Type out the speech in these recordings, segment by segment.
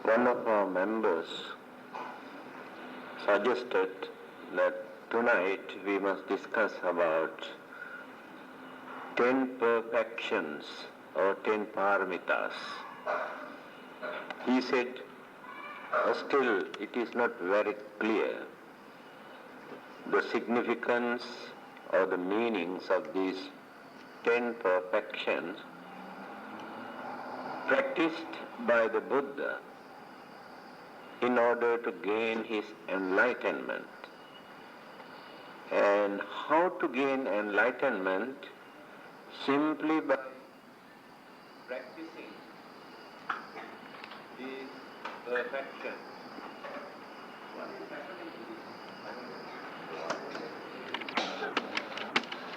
One of our members suggested that tonight we must discuss about 10 perfections or 10 Paramitas. He said, still it is not very clear the significance or the meanings of these 10 perfections practiced by the Buddha in order to gain his enlightenment. And how to gain enlightenment? Simply by practicing these perfections. What is happening to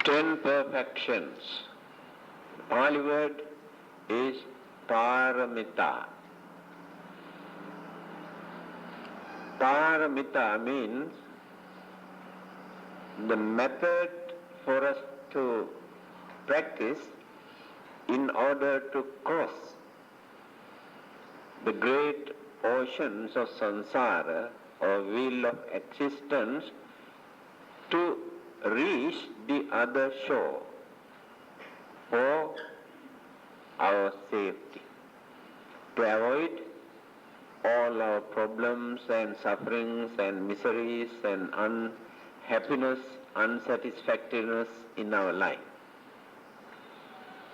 this? 10 perfections. The Pali word is Paramita. Paramita means the method for us to practice in order to cross the great oceans of samsara or wheel of existence to reach the other shore for our safety, to avoid all our problems and sufferings and miseries and unhappiness, unsatisfactoriness in our life.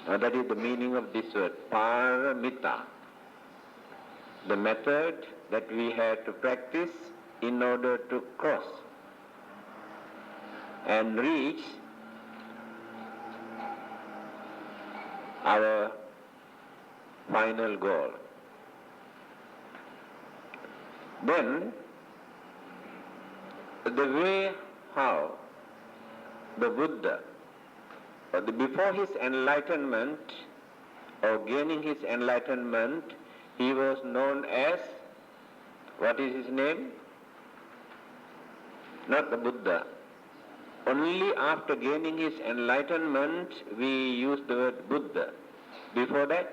Now that is the meaning of this word, Paramita. The method that we have to practice in order to cross and reach our final goal. Then, the way how the Buddha, before his enlightenment or gaining his enlightenment, he was known as, what is his name? Not the Buddha. Only after gaining his enlightenment we use the word Buddha. Before that,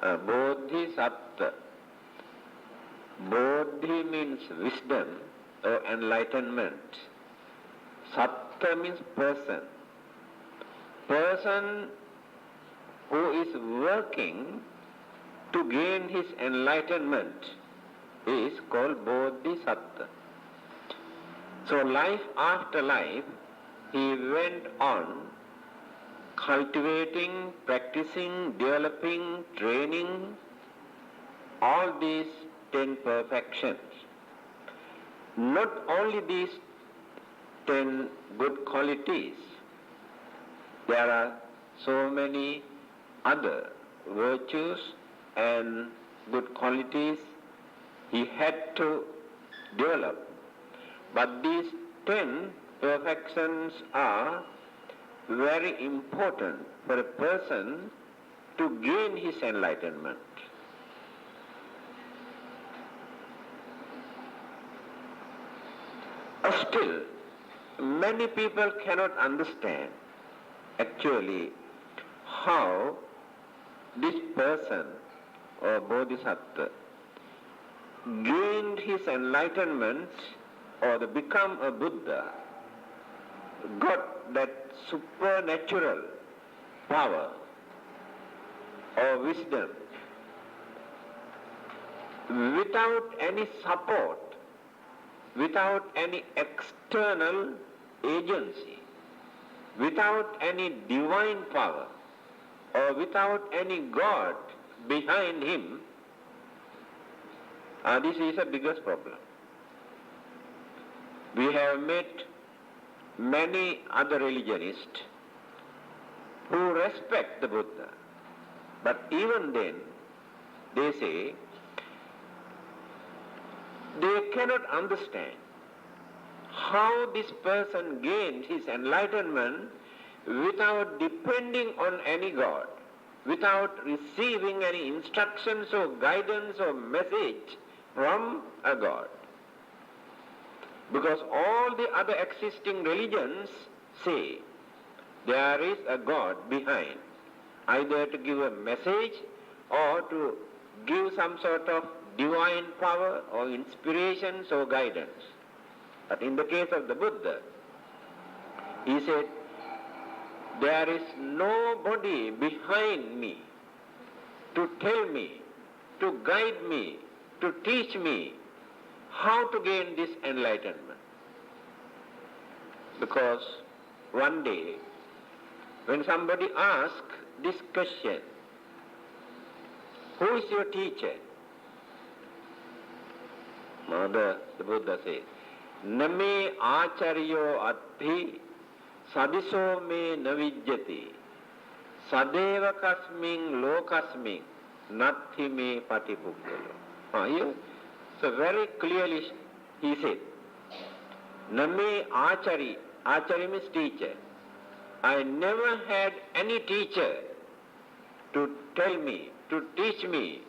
Bodhisattva. Bodhi means wisdom or enlightenment. Sattva means person. Person who is working to gain his enlightenment is called Bodhisattva. So life after life, he went on cultivating, practicing, developing, training all these 10 perfections. Not only these 10 good qualities, there are so many other virtues and good qualities he had to develop. But these 10 perfections are very important for a person to gain his enlightenment. Still, many people cannot understand actually how this person or Bodhisattva gained his enlightenment or to become a Buddha, got that supernatural power or wisdom without any support, without any external agency, without any divine power or without any God behind him. This is the biggest problem. We have met many other religionists who respect the Buddha, but even then they say they cannot understand how this person gained his enlightenment without depending on any God, without receiving any instructions or guidance or message from a God. Because all the other existing religions say there is a God behind, either to give a message or to give some sort of divine power or inspirations or guidance. But in the case of the Buddha, he said, there is nobody behind me to tell me, to guide me, to teach me how to gain this enlightenment. Because one day, when somebody asks this question, who is your teacher? The Buddha says, Name acharyo atti sadiso me navijyati sadeva kasming lokasming natti me patipukkalo. So very clearly he said, Name achari, achari means teacher. I never had any teacher to tell me, to teach me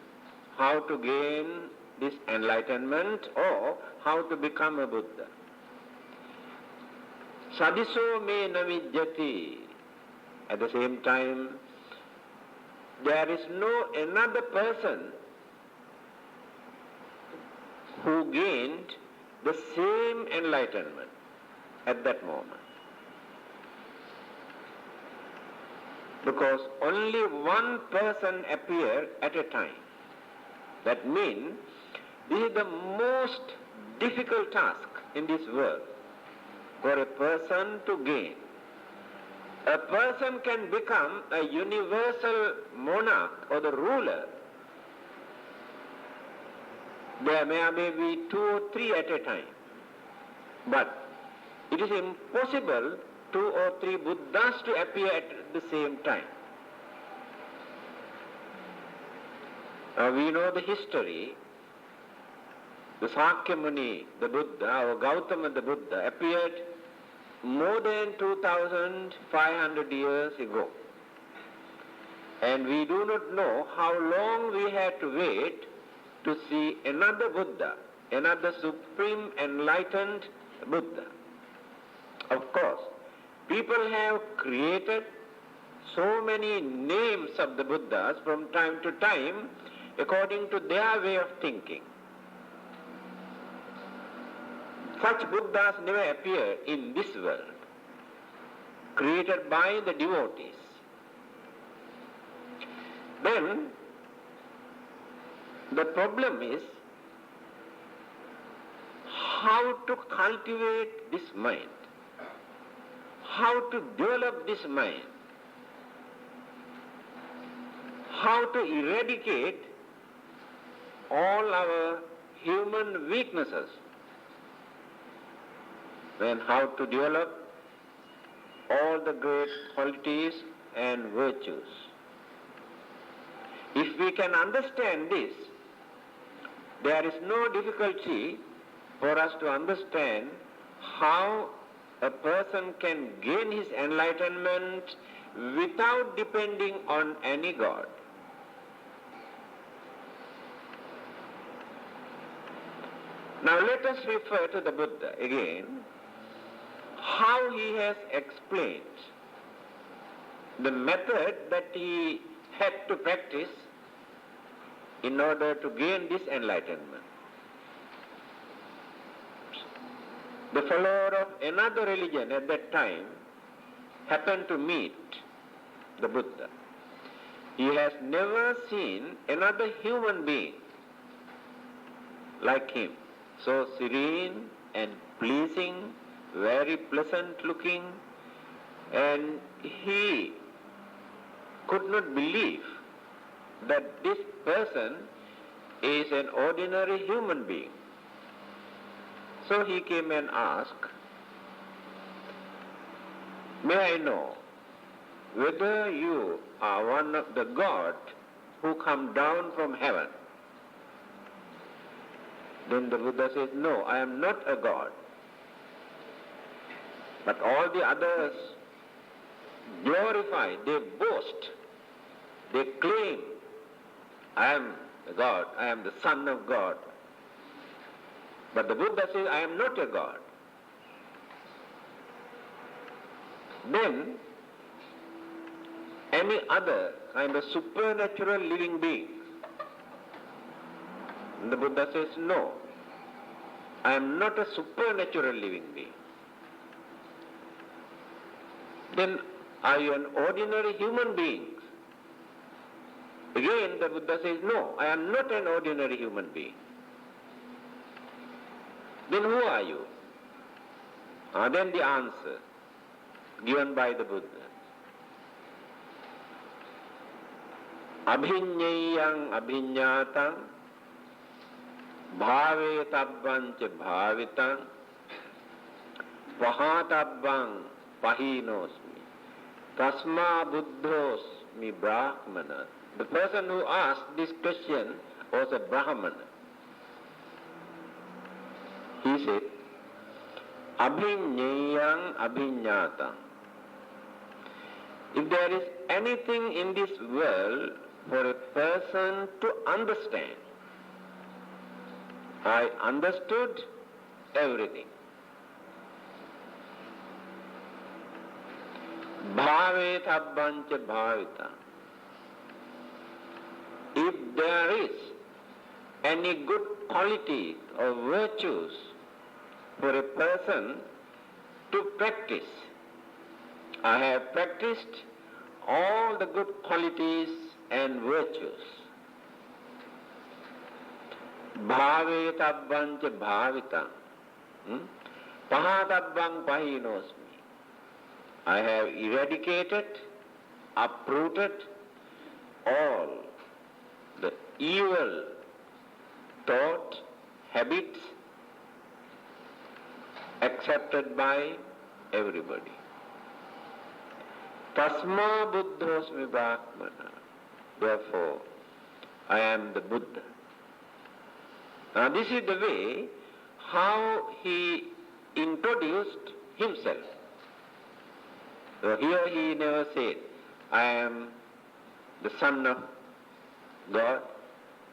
how to gain this enlightenment or how to become a Buddha. Sadiso me navijyati. At the same time, there is no another person who gained the same enlightenment at that moment. Because only one person appeared at a time. That means this is the most difficult task in this world for a person to gain. A person can become a universal monarch or the ruler. There may be 2 or 3 at a time. But it is impossible 2 or 3 Buddhas to appear at the same time. Now we know the history. The Sakyamuni, the Buddha, or Gautama the Buddha, appeared more than 2,500 years ago. And we do not know how long we had to wait to see another Buddha, another supreme enlightened Buddha. Of course, people have created so many names of the Buddhas from time to time according to their way of thinking. Such Buddhas never appear in this world, created by the devotees. Then, the problem is how to cultivate this mind, how to develop this mind, how to eradicate all our human weaknesses, and how to develop all the great qualities and virtues. If we can understand this, there is no difficulty for us to understand how a person can gain his enlightenment without depending on any God. Now let us refer to the Buddha again, how he has explained the method that he had to practice in order to gain this enlightenment. The follower of another religion at that time happened to meet the Buddha. He has never seen another human being like him, so serene and pleasing, very pleasant looking, and he could not believe that this person is an ordinary human being. So he came and asked, may I know whether you are one of the gods who come down from heaven? Then the Buddha says, no, I am not a god. But all the others glorify, they boast, they claim, I am a god, I am the son of God. But the Buddha says, I am not a god. Then, any other kind of supernatural living being And the Buddha says, no, I am not a supernatural living being. Then are you an ordinary human being? Again the Buddha says, no, I am not an ordinary human being. Then who are you? Then the answer given by the Buddha. Abhinyayang abhinyatang bhavetabbang ca bhavitang pahatabbang pahinosmi tasma buddhosmi brahmana. The person who asked this question was a Brahmana. He said, Abhinyayang abhinyatang. If there is anything in this world for a person to understand, I understood everything. Bhavethabbang ca bhavitang. If there is any good quality or virtues for a person to practice, I have practiced all the good qualities and virtues. Bhavetabbang ca bhavitang. Pahatabbang pahinosmi. I have eradicated, uprooted all the evil thought, habits accepted by everybody. Tasma buddhosmi brahmana. Therefore, I am the Buddha. Now this is the way how he introduced himself. So here he never said, I am the son of God,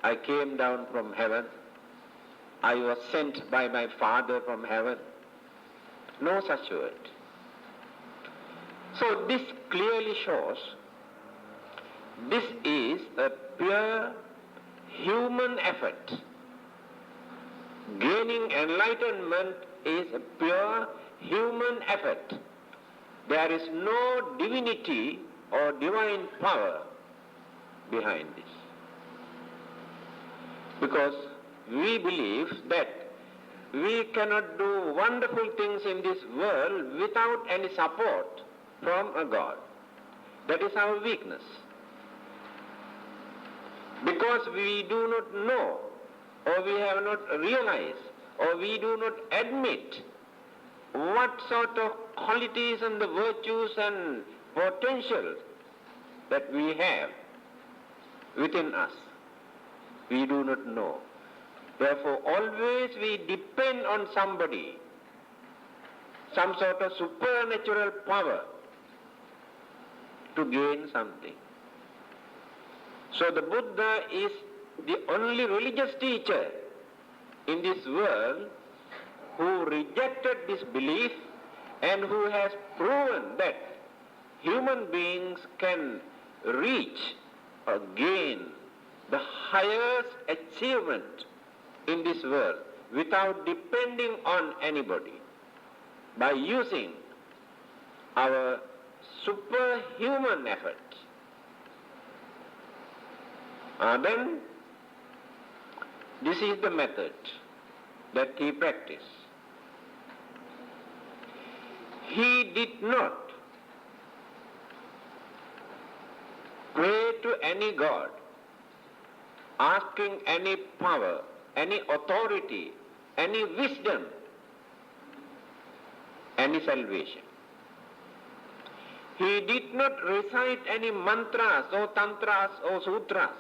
I came down from heaven, I was sent by my father from heaven. No such word. So this clearly shows this is a pure human effort. Gaining enlightenment is a pure human effort. There is no divinity or divine power behind this. Because we believe that we cannot do wonderful things in this world without any support from a God. That is our weakness. Because we do not know, or we have not realized, or we do not admit what sort of qualities and the virtues and potentials that we have within us. We do not know. Therefore, always we depend on somebody, some sort of supernatural power to gain something. So the Buddha is the only religious teacher in this world who rejected this belief and who has proven that human beings can reach or gain the highest achievement in this world without depending on anybody by using our superhuman efforts. Then this is the method that he practiced. He did not pray to any God, asking any power, any authority, any wisdom, any salvation. He did not recite any mantras or tantras or sutras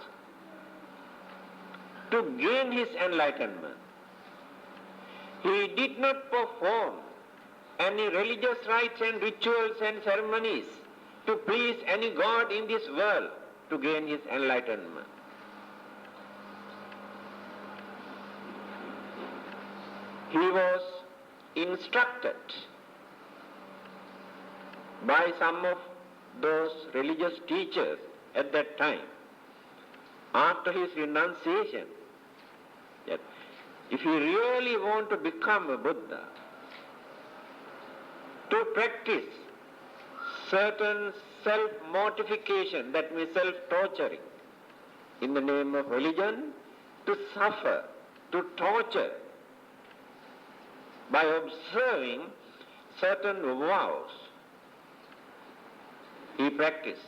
to gain his enlightenment. He did not perform any religious rites and rituals and ceremonies to please any God in this world to gain his enlightenment. He was instructed by some of those religious teachers at that time, after his renunciation, that if you really want to become a Buddha, to practice certain self-mortification, that means self-torturing, in the name of religion, to suffer, to torture, by observing certain vows. He practiced.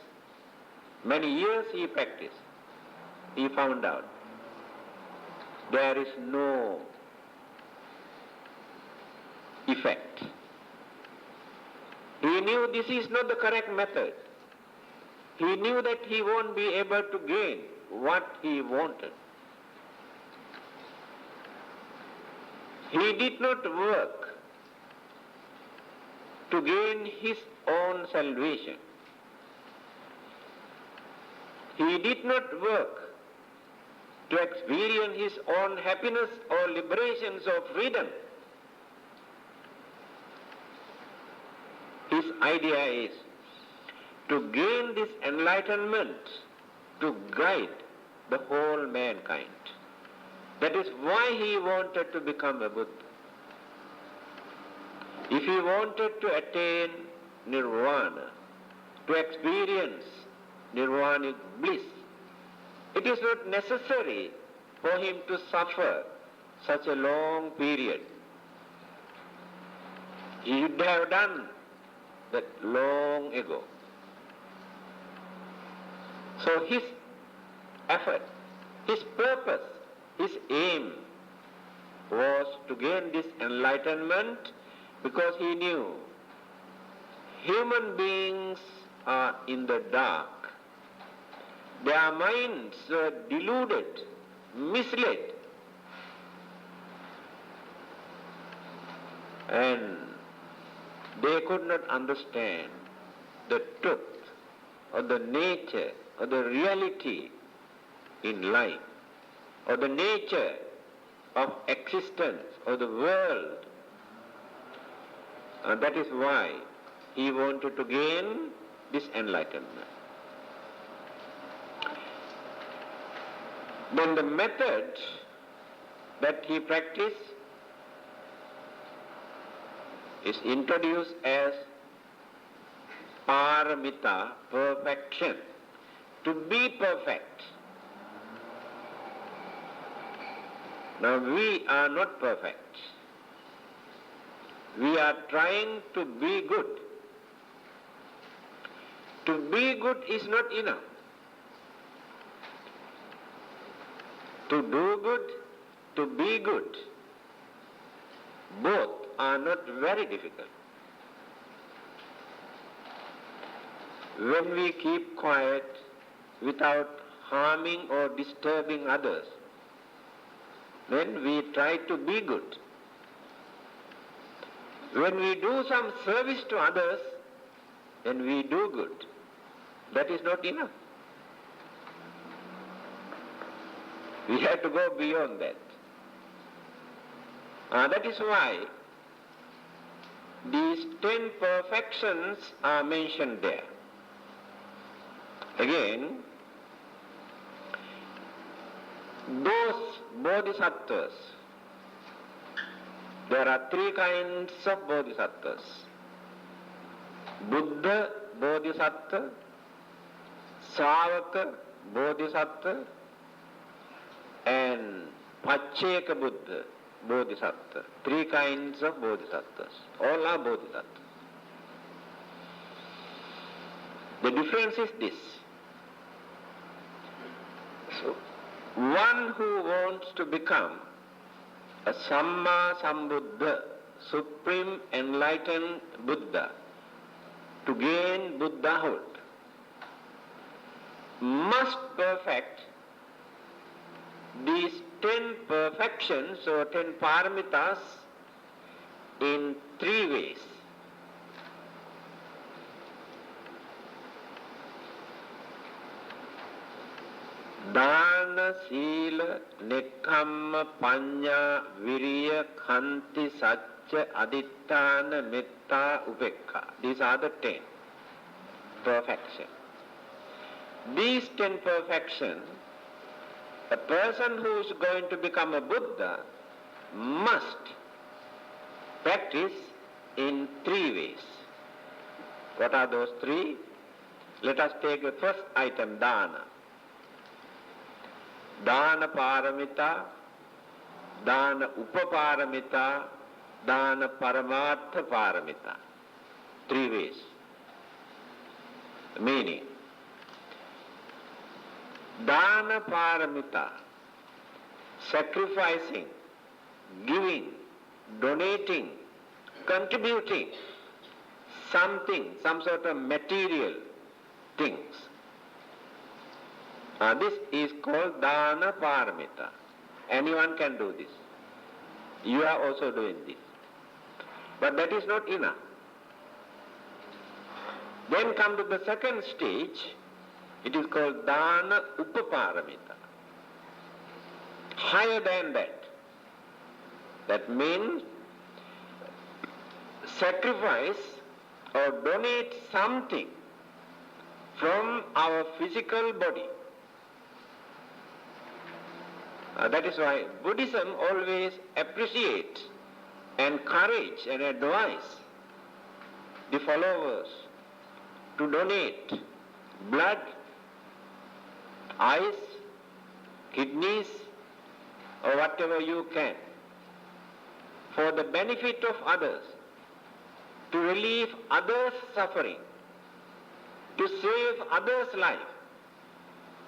Many years he practiced. He found out there is no effect. He knew this is not the correct method. He knew that he won't be able to gain what he wanted. He did not work to gain his own salvation. He did not work to experience his own happiness or liberations or freedom. His idea is to gain this enlightenment, to guide the whole mankind. That is why he wanted to become a Buddha. If he wanted to attain nirvana, to experience nirvanic bliss, it is not necessary for him to suffer such a long period. He should have done that long ago. So his effort, his purpose, his aim was to gain this enlightenment because he knew human beings are in the dark. Their minds are deluded, misled, and they could not understand the truth or the nature or the reality in life or the nature of existence of the world. And that is why he wanted to gain this enlightenment. Then the method that he practiced is introduced as paramita, perfection, to be perfect. Now we are not perfect. We are trying to be good. To be good is not enough. To do good, to be good, both are not very difficult. When we keep quiet without harming or disturbing others, then we try to be good. When we do some service to others, then we do good. That is not enough. We have to go beyond that. That is why these 10 perfections are mentioned there. Again, those bodhisattvas, there are 3 kinds of bodhisattvas. Buddha bodhisattva, Sāvaka bodhisattva, and Pacceka Buddha bodhisattva. 3 kinds of bodhisattvas. All are bodhisattvas. The difference is this. So, one who wants to become a Samma Sambuddha, supreme enlightened Buddha, to gain Buddhahood, must perfect these 10 perfections or 10 paramitas in 3 ways. Dāna, Sīla, Nekkhamma, Paññā, Viriya, Khanti, Sacca, Aditthāna, Metta, Upekkha. These are the 10 perfections. These 10 perfections a person who is going to become a Buddha must practice in 3 ways. What are those 3? Let us take the first item, dana. Dana paramita, dana upaparamita, dana paramartha paramita. 3 ways. Meaning, dana paramita, sacrificing, giving, donating, contributing something, some sort of material things. This is called dana paramita. Anyone can do this. You are also doing this. But that is not enough. Then come to the second stage. It is called dana upaparamita. Higher than that. That means sacrifice or donate something from our physical body. That is why Buddhism always appreciates, encourages and advises the followers to donate blood, eyes, kidneys, or whatever you can for the benefit of others, to relieve others' suffering, to save others' life.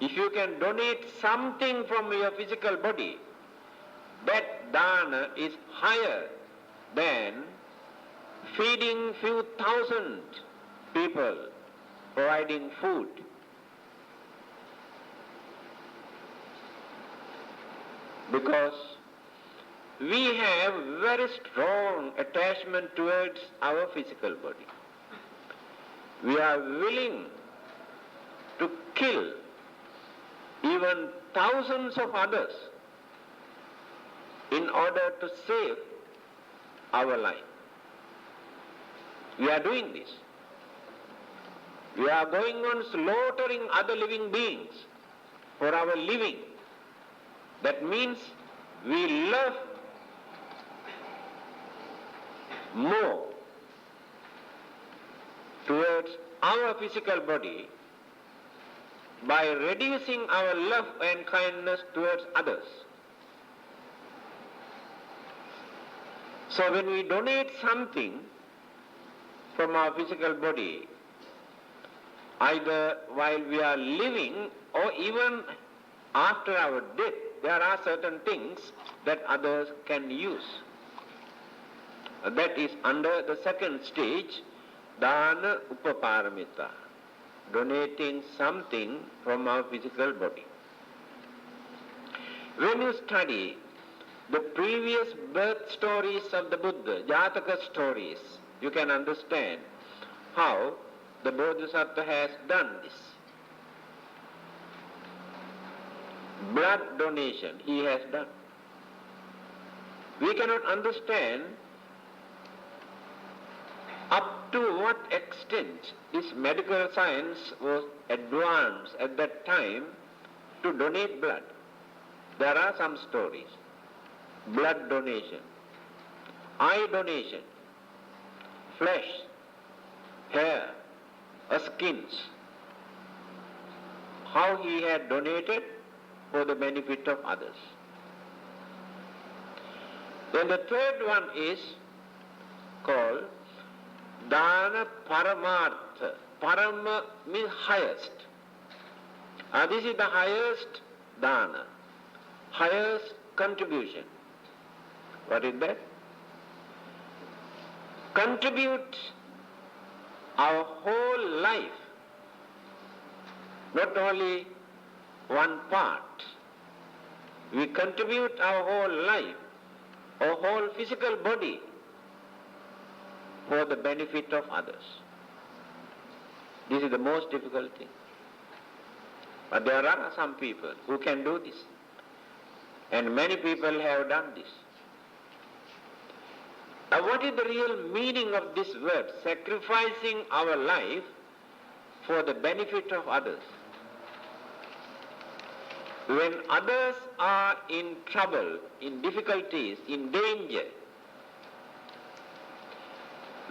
If you can donate something from your physical body, that dana is higher than feeding few thousand people, providing food. Because we have very strong attachment towards our physical body. We are willing to kill even thousands of others in order to save our life. We are doing this. We are going on slaughtering other living beings for our living. That means we love more towards our physical body by reducing our love and kindness towards others. So when we donate something from our physical body, either while we are living or even after our death, there are certain things that others can use. That is under the second stage, dana upaparamita, donating something from our physical body. When you study the previous birth stories of the Buddha, Jataka stories, you can understand how the Bodhisattva has done this. Blood donation he has done. We cannot understand up to what extent this medical science was advanced at that time to donate blood. There are some stories. Blood donation, eye donation, flesh, hair, skins. How he had donated for the benefit of others. Then the third one is called dana paramartha. Parama means highest. This is the highest dana, highest contribution. What is that? Contribute our whole life, not only one part. We contribute our whole life, our whole physical body for the benefit of others. This is the most difficult thing. But there are some people who can do this. And many people have done this. Now what is the real meaning of this word, sacrificing our life for the benefit of others? When others are in trouble, in difficulties, in danger,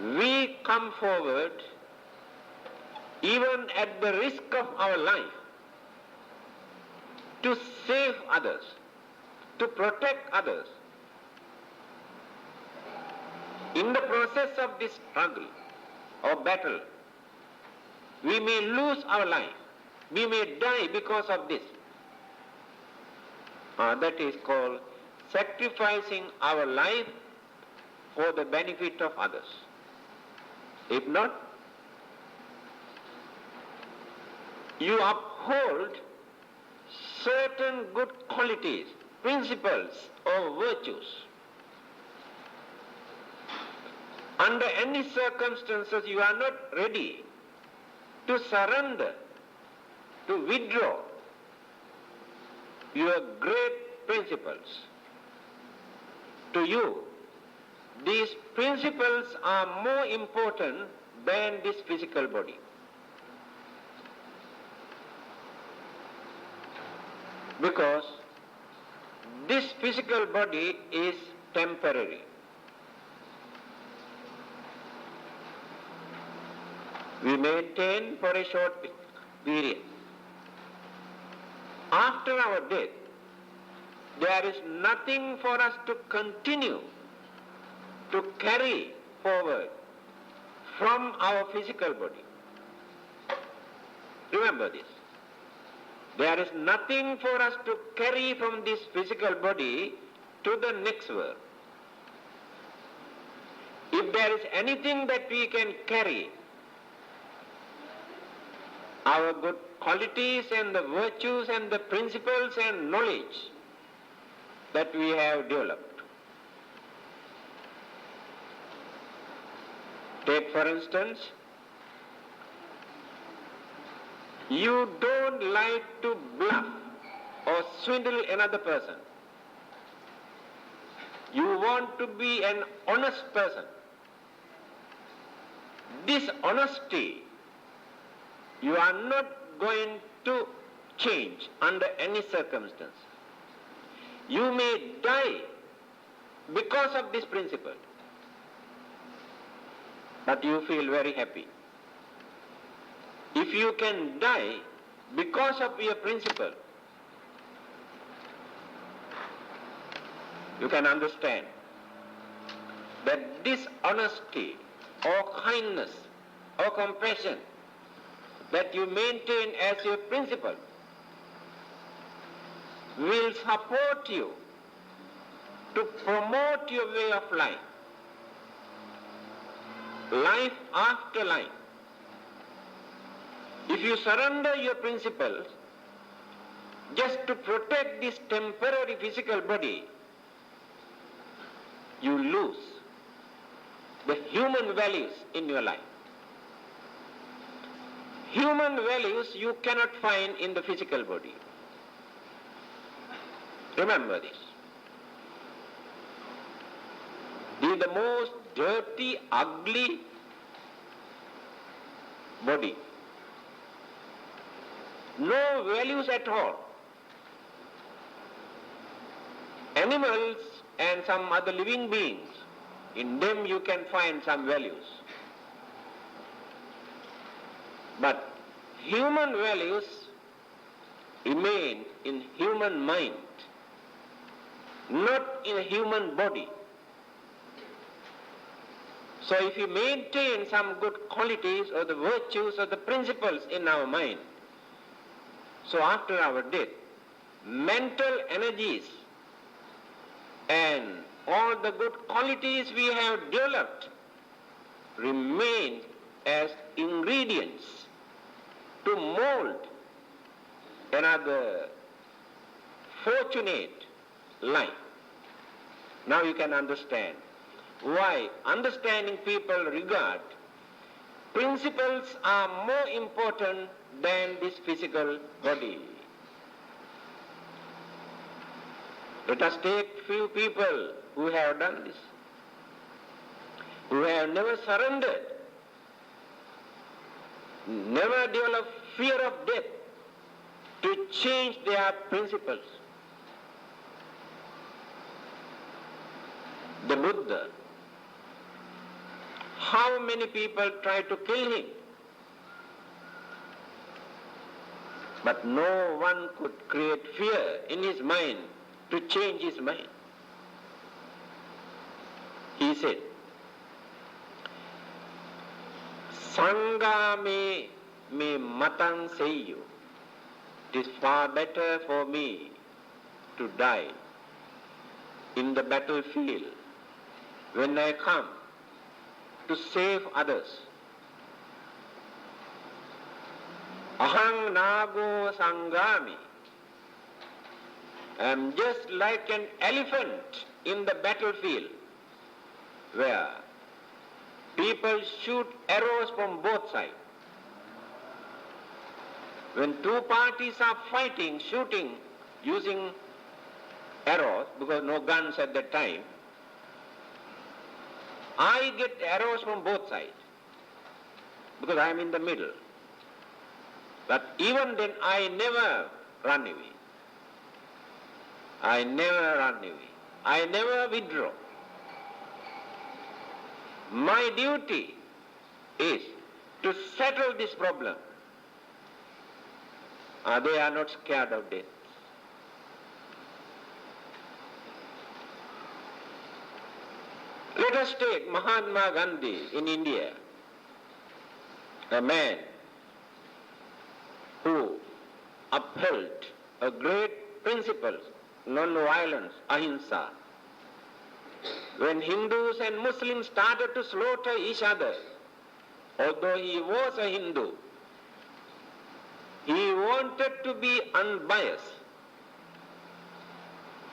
we come forward even at the risk of our life to save others, to protect others. In the process of this struggle or battle, we may lose our life. We may die because of this. That is called sacrificing our life for the benefit of others. If not, you uphold certain good qualities, principles or virtues. Under any circumstances, you are not ready to surrender, to withdraw your great principles. To you, these principles are more important than this physical body. Because this physical body is temporary. We maintain for a short period. After our death, there is nothing for us to continue to carry forward from our physical body. Remember this. There is nothing for us to carry from this physical body to the next world. If there is anything that we can carry, our good qualities and the virtues and the principles and knowledge that we have developed. Take for instance, you don't like to bluff or swindle another person. You want to be an honest person. This honesty you are not going to change under any circumstance. You may die because of this principle, but you feel very happy. If you can die because of your principle, you can understand that this honesty or kindness or compassion that you maintain as your principle will support you to promote your way of life, life after life. If you surrender your principles just to protect this temporary physical body, you lose the human values in your life. Human values you cannot find in the physical body. Remember this. This is the most dirty, ugly body. No values at all. Animals and some other living beings, in them you can find some values. But human values remain in human mind, not in a human body. So if you maintain some good qualities or the virtues or the principles in our mind, so after our death, mental energies and all the good qualities we have developed remain as ingredients to mold another fortunate life. Now you can understand why understanding people regard principles are more important than this physical body. Let us take few people who have done this, who have never surrendered, never developed fear of death, to change their principles. The Buddha, how many people tried to kill him? But no one could create fear in his mind to change his mind. He said, Sangha me matan seiyu. It is far better for me to die in the battlefield when I come to save others. Ahang nago sangami. I am just like an elephant in the battlefield where people shoot arrows from both sides. When two parties are fighting, shooting, using arrows, because no guns at that time, I get arrows from both sides, because I am in the middle. But even then I never run away. I never run away. I never withdraw. My duty is to settle this problem. They are not scared of death. Let us take Mahatma Gandhi in India, a man who upheld a great principle, non-violence, ahimsa. When Hindus and Muslims started to slaughter each other, although he was a Hindu, he wanted to be unbiased.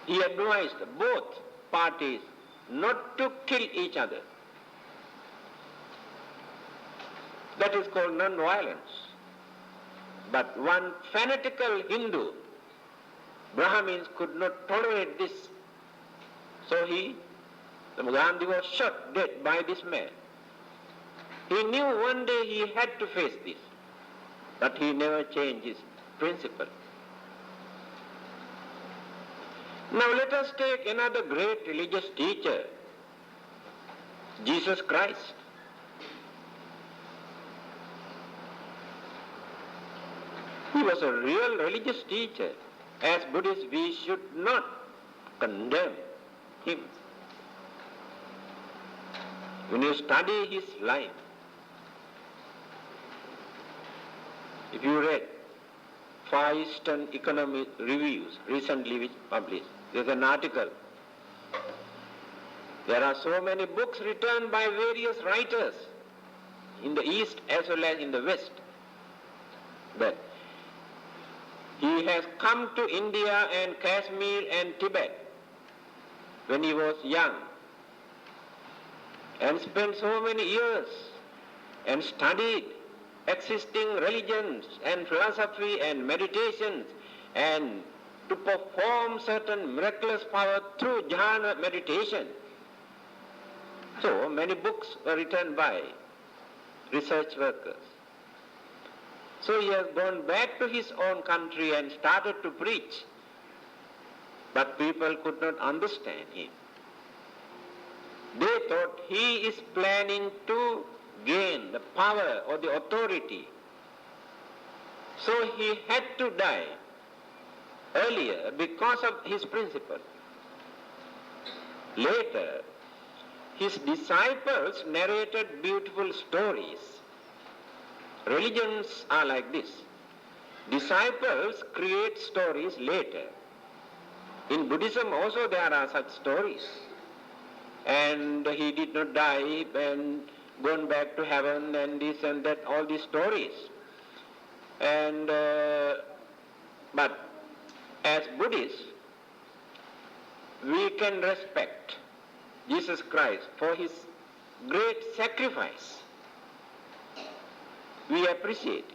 He advised both parties not to kill each other. That is called non-violence. But one fanatical Hindu, Brahmins, could not tolerate this. So Gandhi was shot dead by this man. He knew one day he had to face this, but he never changed his principle. Now let us take another great religious teacher, Jesus Christ. He was a real religious teacher. As Buddhists, we should not condemn him. When you study his life, if you read Far Eastern Economic Reviews recently which published, there's an article. There are so many books written by various writers in the East as well as in the West, that he has come to India and Kashmir and Tibet when he was young and spent so many years and studied existing religions and philosophy and meditations and to perform certain miraculous power through jhana meditation. So many books were written by research workers. So he has gone back to his own country and started to preach, but people could not understand him. They thought he is planning to gain the power or the authority. So he had to die earlier because of his principle. Later, his disciples narrated beautiful stories. Religions are like this. Disciples create stories later. In Buddhism also there are such stories. And he did not die and gone back to heaven and this and that, all these stories. And but as Buddhists, we can respect Jesus Christ for his great sacrifice. We appreciate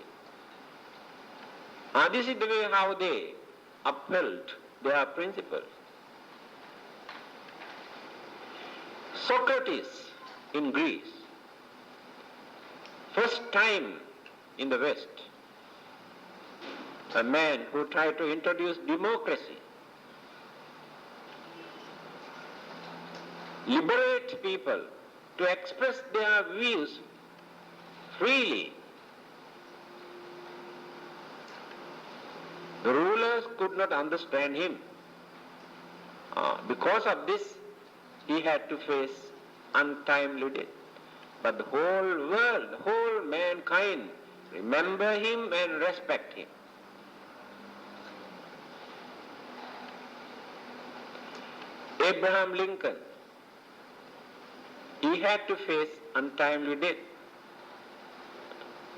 it. This is the way how they upheld their principles. Socrates in Greece, first time in the West, a man who tried to introduce democracy, liberate people to express their views freely. The rulers could not understand him. Because of this, he had to face untimely death. But the whole world, the whole mankind, remember him and respect him. Abraham Lincoln, he had to face untimely death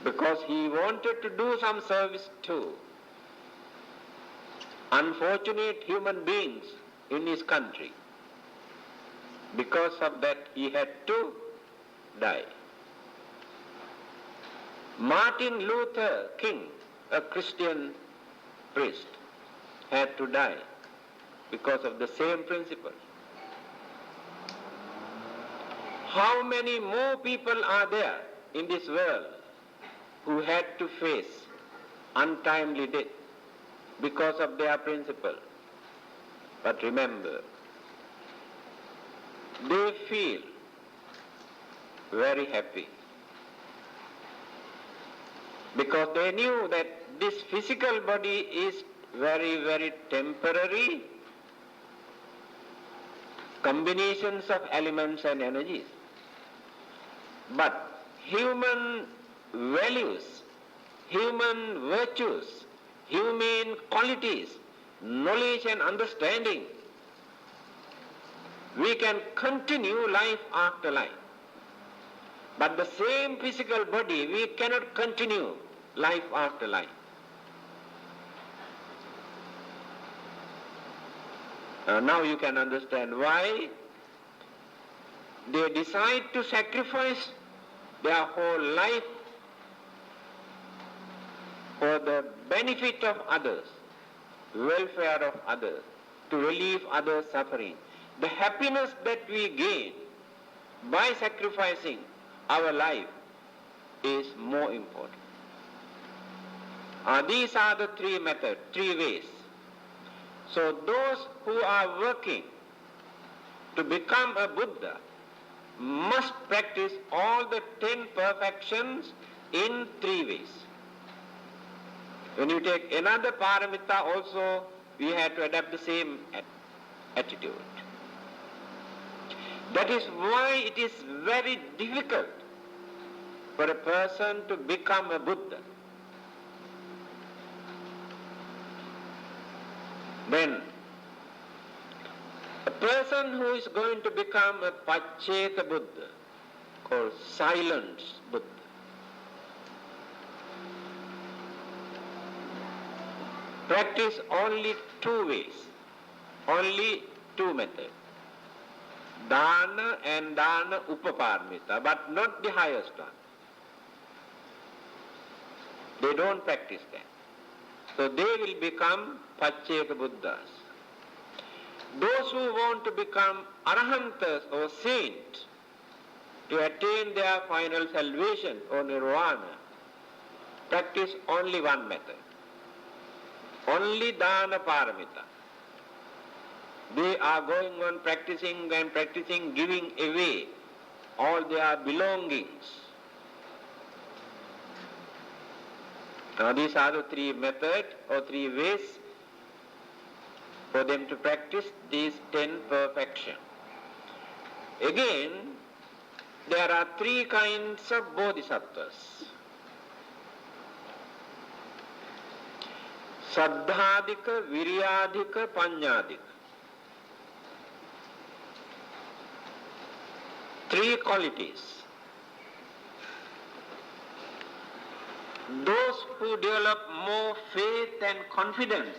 because he wanted to do some service to unfortunate human beings in his country. Because of that, he had to die. Martin Luther King, a Christian priest, had to die because of the same principle. How many more people are there in this world who had to face untimely death because of their principle? But remember, they feel very happy because they knew that this physical body is very, very temporary combinations of elements and energies. But human values, human virtues, human qualities, knowledge and understanding, we can continue life after life. But the same physical body, we cannot continue life after life. Now you can understand why they decide to sacrifice their whole life for the benefit of others, welfare of others, to relieve others' suffering. The happiness that we gain by sacrificing our life is more important. These are the three methods, three ways. So those who are working to become a Buddha must practice all the 10 perfections in 3 ways. When you take another paramita also, we have to adapt the same attitude. That is why it is very difficult for a person to become a Buddha. Then, a person who is going to become a Pacceka Buddha, called silent Buddha, practice only 2 ways, only 2 methods. Dana and Dana Upaparamita, but not the highest one. They don't practice that. So they will become Pacceka Buddhas. Those who want to become Arahantas or saints to attain their final salvation or nirvana, practice only 1 method. Only Dana Paramita. They are going on practicing and practicing, giving away all their belongings. Now these are the 3 methods or 3 ways for them to practice these 10 perfections. Again, there are 3 kinds of bodhisattvas. Saddhadika, Viryadika, Panyadika. 3 qualities. Those who develop more faith and confidence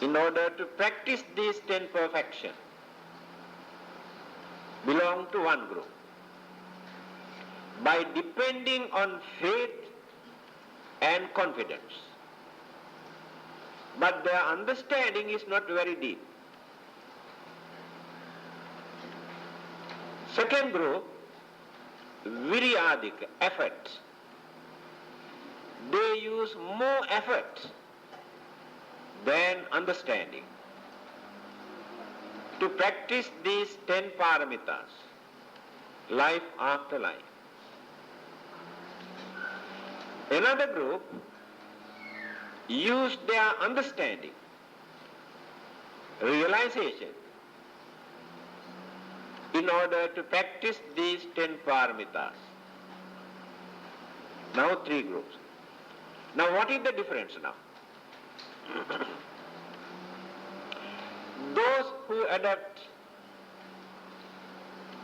in order to practice these 10 perfections belong to one group. By depending on faith and confidence. But their understanding is not very deep. Second group, Viryadika, effort. they use more effort than understanding to practice these 10 Paramitas, life after life. Another group used their understanding, realization, in order to practice these 10 Paramitas. Now 3 groups. Now what is the difference now? Those who adopt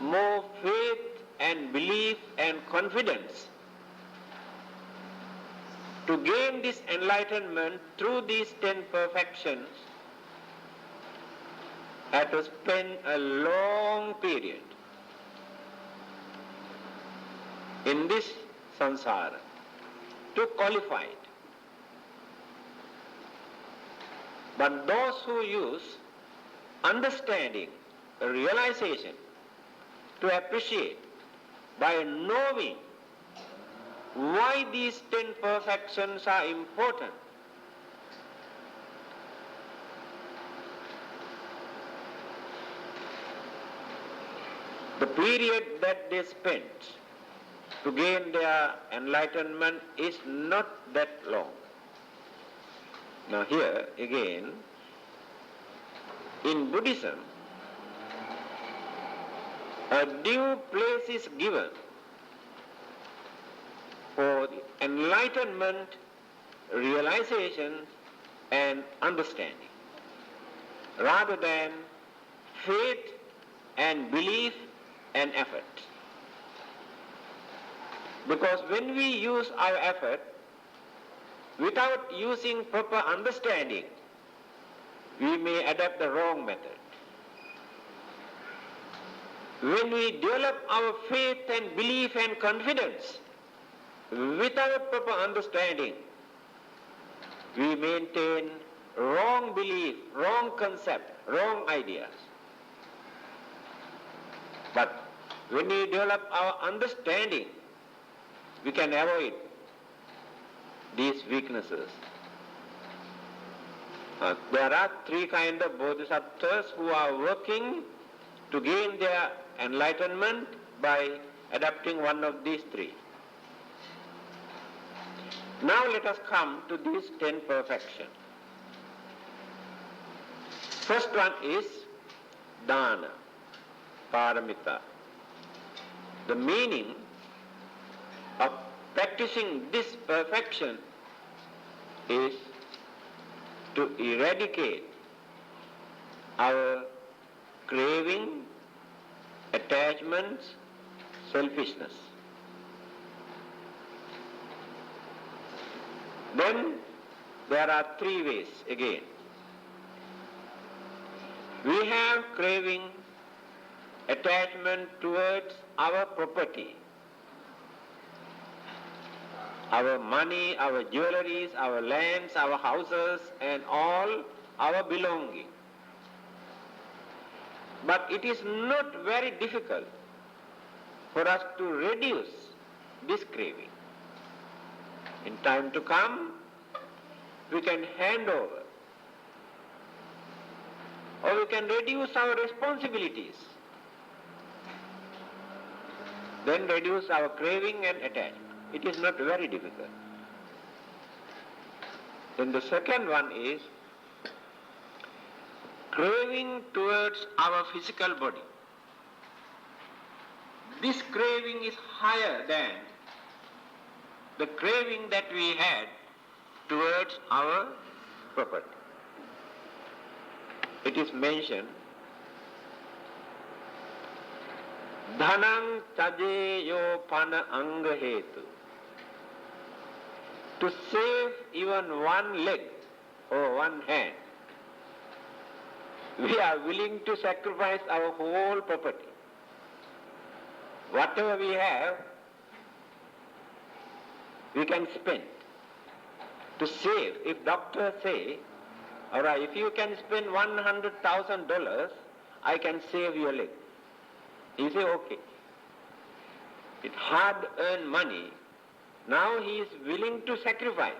more faith and belief and confidence to gain this enlightenment through these 10 perfections had to spend a long period in this samsara to qualify it. But those who use understanding, realization to appreciate by knowing why these 10 perfections are important, the period that they spent to gain their enlightenment is not that long. Now here again, in Buddhism, a due place is given for enlightenment, realization and understanding, rather than faith and belief and effort. Because when we use our effort without using proper understanding, we may adopt the wrong method. When we develop our faith and belief and confidence without proper understanding, we maintain wrong belief, wrong concept, wrong ideas. But when we develop our understanding, we can avoid these weaknesses. There are 3 kinds of bodhisattvas who are working to gain their enlightenment by adopting one of these 3. Now let us come to these 10 perfections. First one is Dana, Paramita. The meaning of practicing this perfection is to eradicate our craving, attachments, selfishness. Then there are 3 ways again. We have craving, attachment towards our property, our money, our jewelries, our lands, our houses, and all our belongings. But it is not very difficult for us to reduce this craving. In time to come, we can hand over, or we can reduce our responsibilities, then reduce our craving and attachment. It is not very difficult. Then the second one is craving towards our physical body. This craving is higher than the craving that we had towards our property. It is mentioned, dhanam tajeyo pana anga hetu. To save even one leg or one hand, we are willing to sacrifice our whole property. Whatever we have, we can spend to save. If doctors say, all right, if you can spend $100,000, I can save your leg. You say, okay. It's hard-earned money, Now he is willing to sacrifice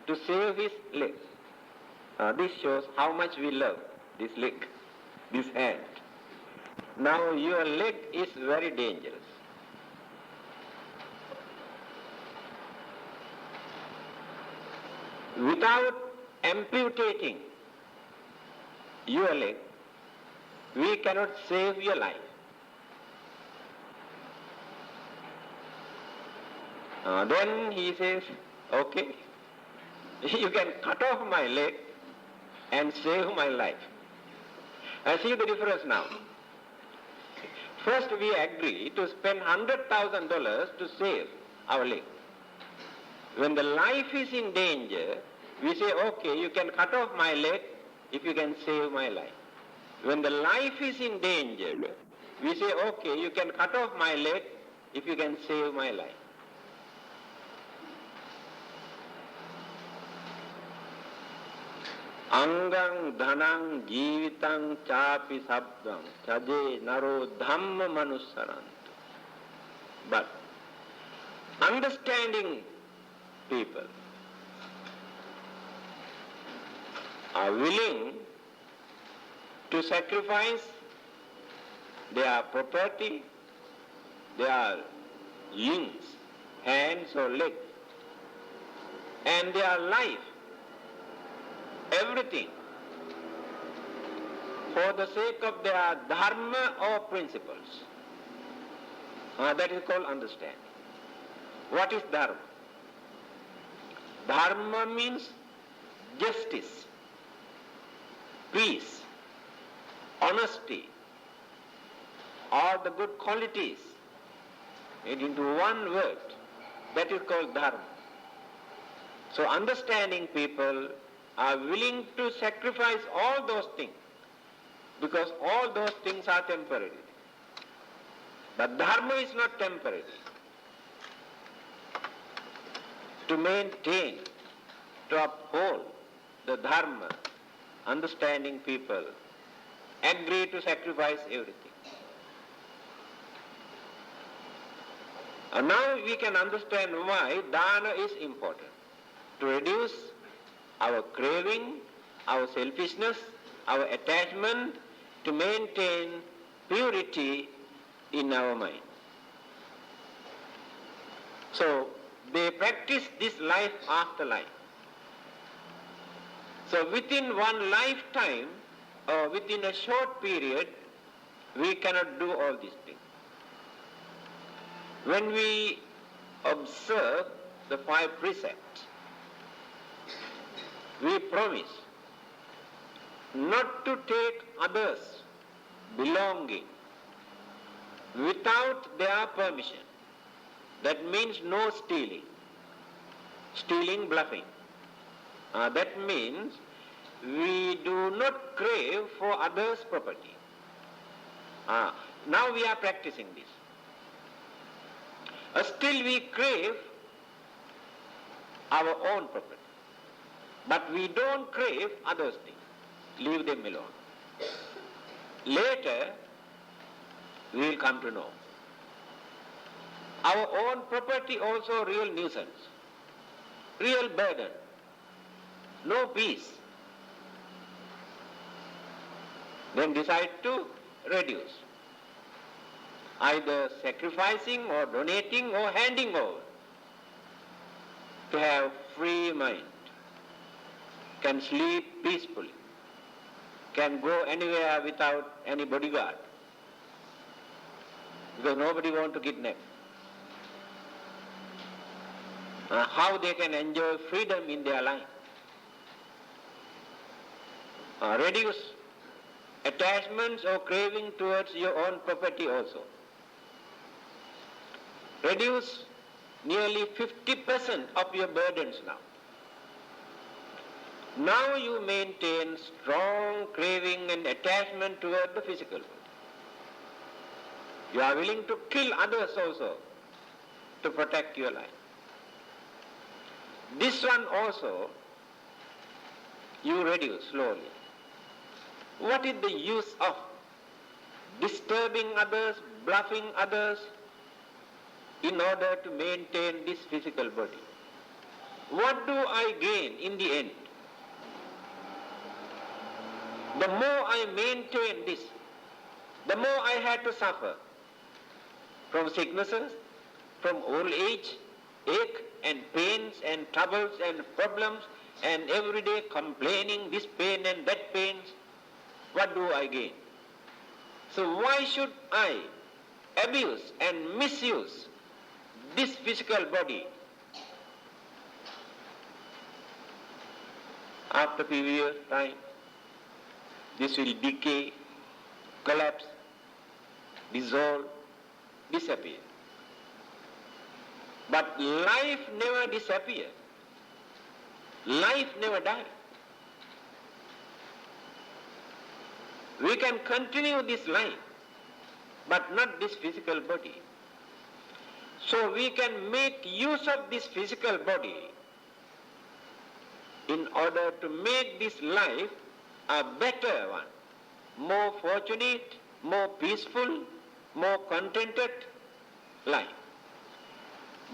to save his leg. This shows how much we love this leg, this hand. Now your leg is very dangerous. Without amputating your leg, we cannot save your life. Then he says, okay, you can cut off my leg and save my life. See the difference now. First we agree to spend $100,000 to save our leg. When the life is in danger, we say, okay, you can cut off my leg if you can save my life. When the life is in danger, we say, okay, you can cut off my leg if you can save my life. Angang dhanang jivitang chapi sabdang chaje naro dhamma manussarantu. But understanding people are willing to sacrifice their property, their limbs, hands or legs, and their life, everything, for the sake of their dharma or principles. That is called understanding. What is dharma? Dharma means justice, peace, honesty, all the good qualities made into one word. That is called dharma. So understanding people are willing to sacrifice all those things because all those things are temporary. But dharma is not temporary. To maintain, to uphold the dharma, understanding people agree to sacrifice everything. And now we can understand why dana is important. To reduce our craving, our selfishness, our attachment, to maintain purity in our mind. So they practice this life after life. So within one lifetime or within a short period, we cannot do all these things. When we observe the 5 precepts, we promise not to take others' belonging without their permission. That means no stealing. Stealing, bluffing. That means we do not crave for others' property. Now we are practicing this. Still we crave our own property. But we don't crave others' things. Leave them alone. Later, we will come to know. Our own property also real nuisance, real burden, no peace. Then decide to reduce, either sacrificing or donating or handing over, to have free mind, can sleep peacefully, can go anywhere without any bodyguard, because nobody wants to kidnap. How they can enjoy freedom in their life. Reduce attachments or craving towards your own property also. Reduce nearly 50% of your burdens now. Now you maintain strong craving and attachment toward the physical world. You are willing to kill others also to protect your life. This one also you reduce slowly. What is the use of disturbing others, bluffing others, in order to maintain this physical body. What do I gain in the end? The more I maintain this, the more I had to suffer from sicknesses, from old age, ache and pains and troubles and problems and every day complaining, this pain and that pains. What do I gain? So why should I abuse and misuse this physical body? After a few years' time, this will decay, collapse, dissolve, disappear. But life never disappears. Life never dies. We can continue this life, but not this physical body. So we can make use of this physical body in order to make this life a better one, more fortunate, more peaceful, more contented life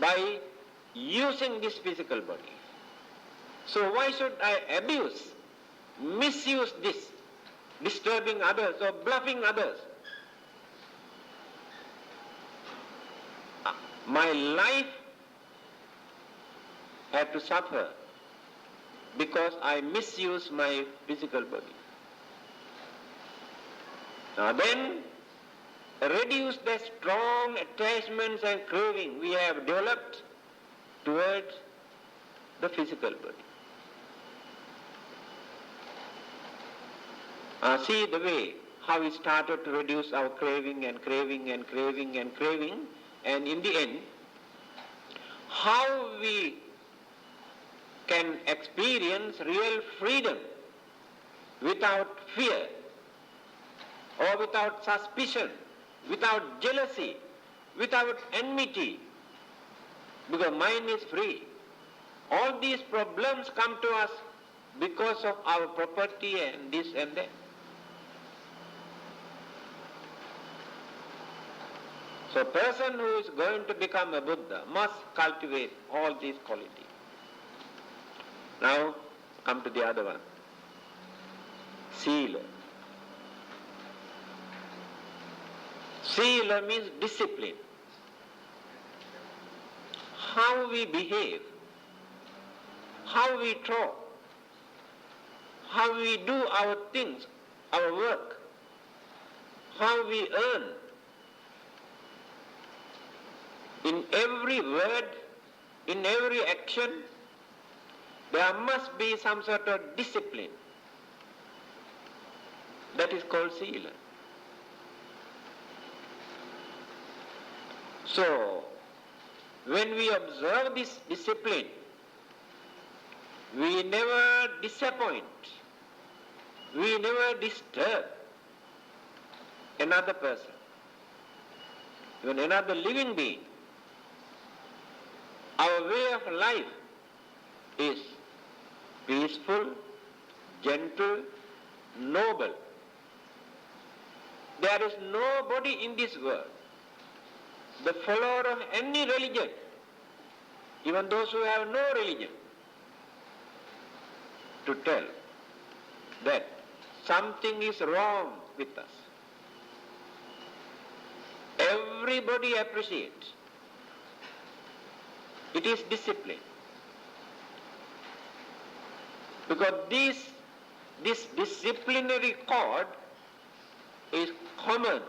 by using this physical body. So why should I abuse, misuse this, disturbing others or bluffing others? My life had to suffer because I misuse my physical body. Now then, reduce the strong attachments and craving we have developed towards the physical body. See the way how we started to reduce our craving and craving and craving and craving, and in the end, how we can experience real freedom without fear or without suspicion, without jealousy, without enmity, because mind is free. All these problems come to us because of our property and this and that. So a person who is going to become a Buddha must cultivate all these qualities. Now come to the other one. Sila. Sila means discipline. How we behave, how we talk, how we do our things, our work, how we earn. In every word, in every action, there must be some sort of discipline. That is called Sila. So, when we observe this discipline, we never disappoint, we never disturb another person, even another living being. Our way of life is peaceful, gentle, noble. There is nobody in this world, the follower of any religion, even those who have no religion, to tell that something is wrong with us. Everybody appreciates. It is discipline. Because this disciplinary code is common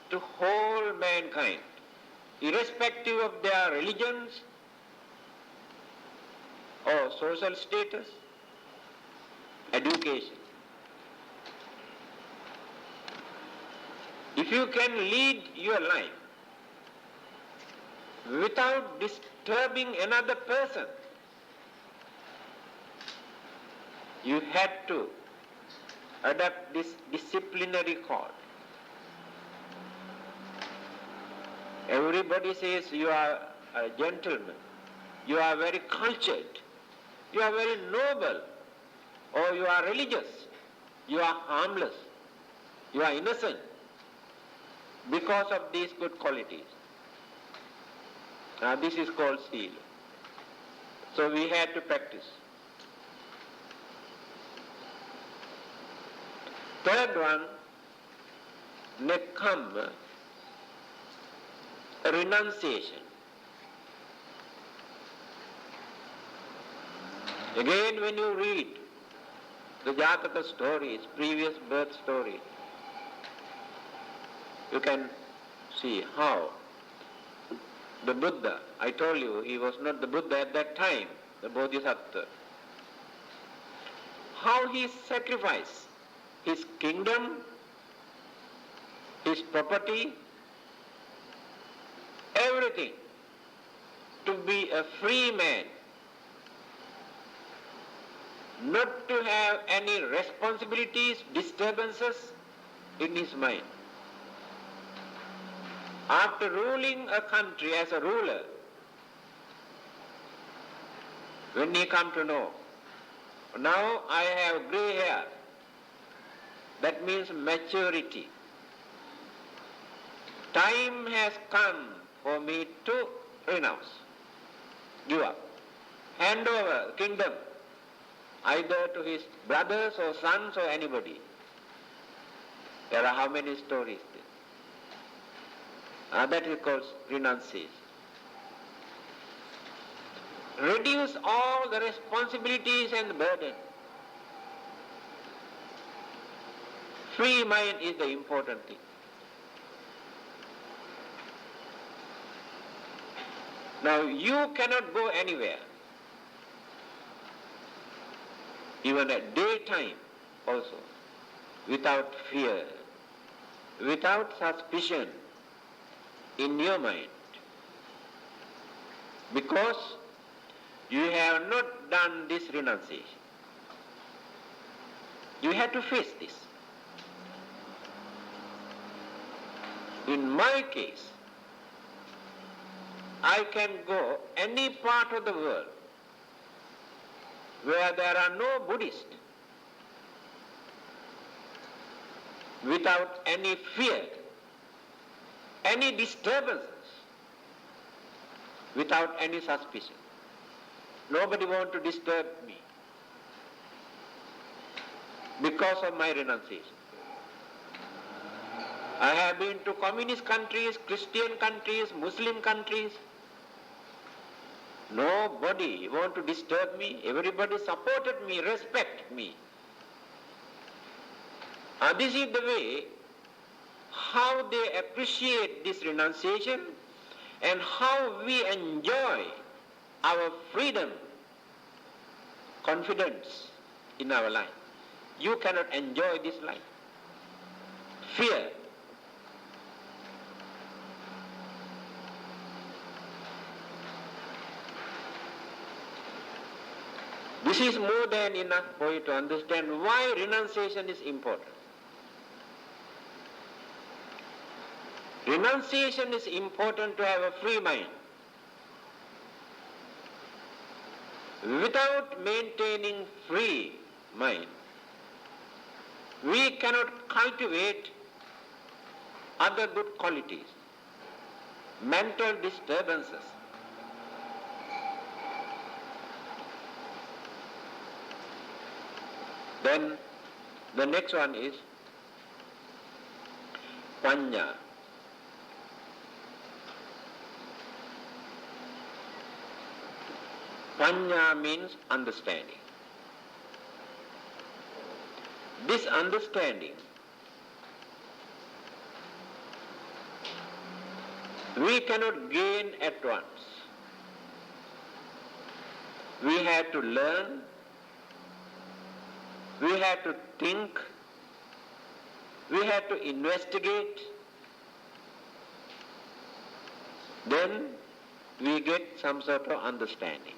to whole mankind, irrespective of their religions or social status, education. If you can lead your life without disturbing another person, you had to adopt this disciplinary code. Everybody says you are a gentleman, you are very cultured, you are very noble, or you are religious, you are harmless, you are innocent, because of these good qualities. This is called seal. So we had to practice. Third one, nekkhamma, renunciation. Again, when you read the Jataka stories, previous birth stories, you can see how the Buddha, I told you, he was not the Buddha at that time, the Bodhisattva, how he sacrificed his kingdom, his property, everything to be a free man, not to have any responsibilities, disturbances in his mind. After ruling a country as a ruler, when he come to know, now I have grey hair, that means maturity. Time has come for me to renounce, give up, hand over the kingdom, either to his brothers or sons or anybody. There are how many stories there? That is called renunciation. Reduce all the responsibilities and burden. Free mind is the important thing. Now you cannot go anywhere, even at daytime also, without fear, without suspicion in your mind, because you have not done this renunciation. You have to face this. In my case, I can go any part of the world where there are no Buddhists without any fear, any disturbances, without any suspicion. Nobody wants to disturb me because of my renunciation. I have been to communist countries, Christian countries, Muslim countries. Nobody wants to disturb me. Everybody supported me, respect me. This is the way how they appreciate this renunciation and how we enjoy our freedom, confidence in our life. You cannot enjoy this life. Fear. This is more than enough for you to understand why renunciation is important. Renunciation is important to have a free mind. Without maintaining free mind, we cannot cultivate other good qualities, mental disturbances. Then the next one is panya. Panya means understanding. This understanding we cannot gain at once. We have to learn, we have to think, we have to investigate, then we get some sort of understanding.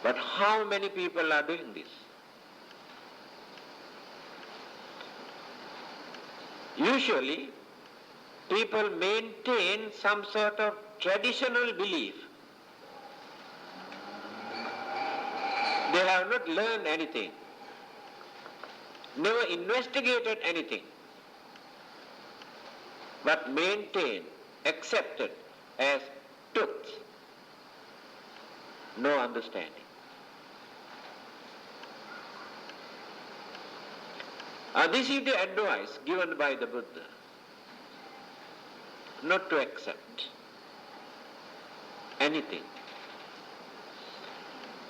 But how many people are doing this? Usually, people maintain some sort of traditional belief. They have not learned anything, never investigated anything, but maintain accepted as truth. No understanding. This is the advice given by the Buddha, not to accept anything.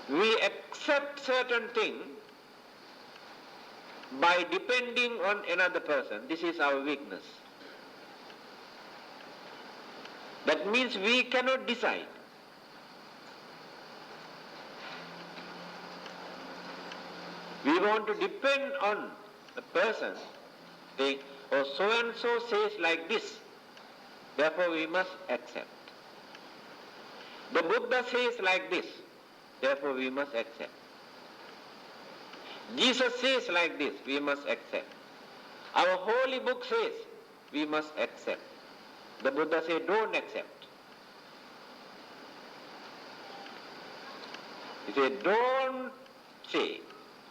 We accept certain thing by depending on another person. This is our weakness. That means we cannot decide. We want to depend on the person, saying, oh, so and so says like this, therefore we must accept. The Buddha says like this, therefore we must accept. Jesus says like this, we must accept. Our holy book says, we must accept. The Buddha says, don't accept. He said, don't say,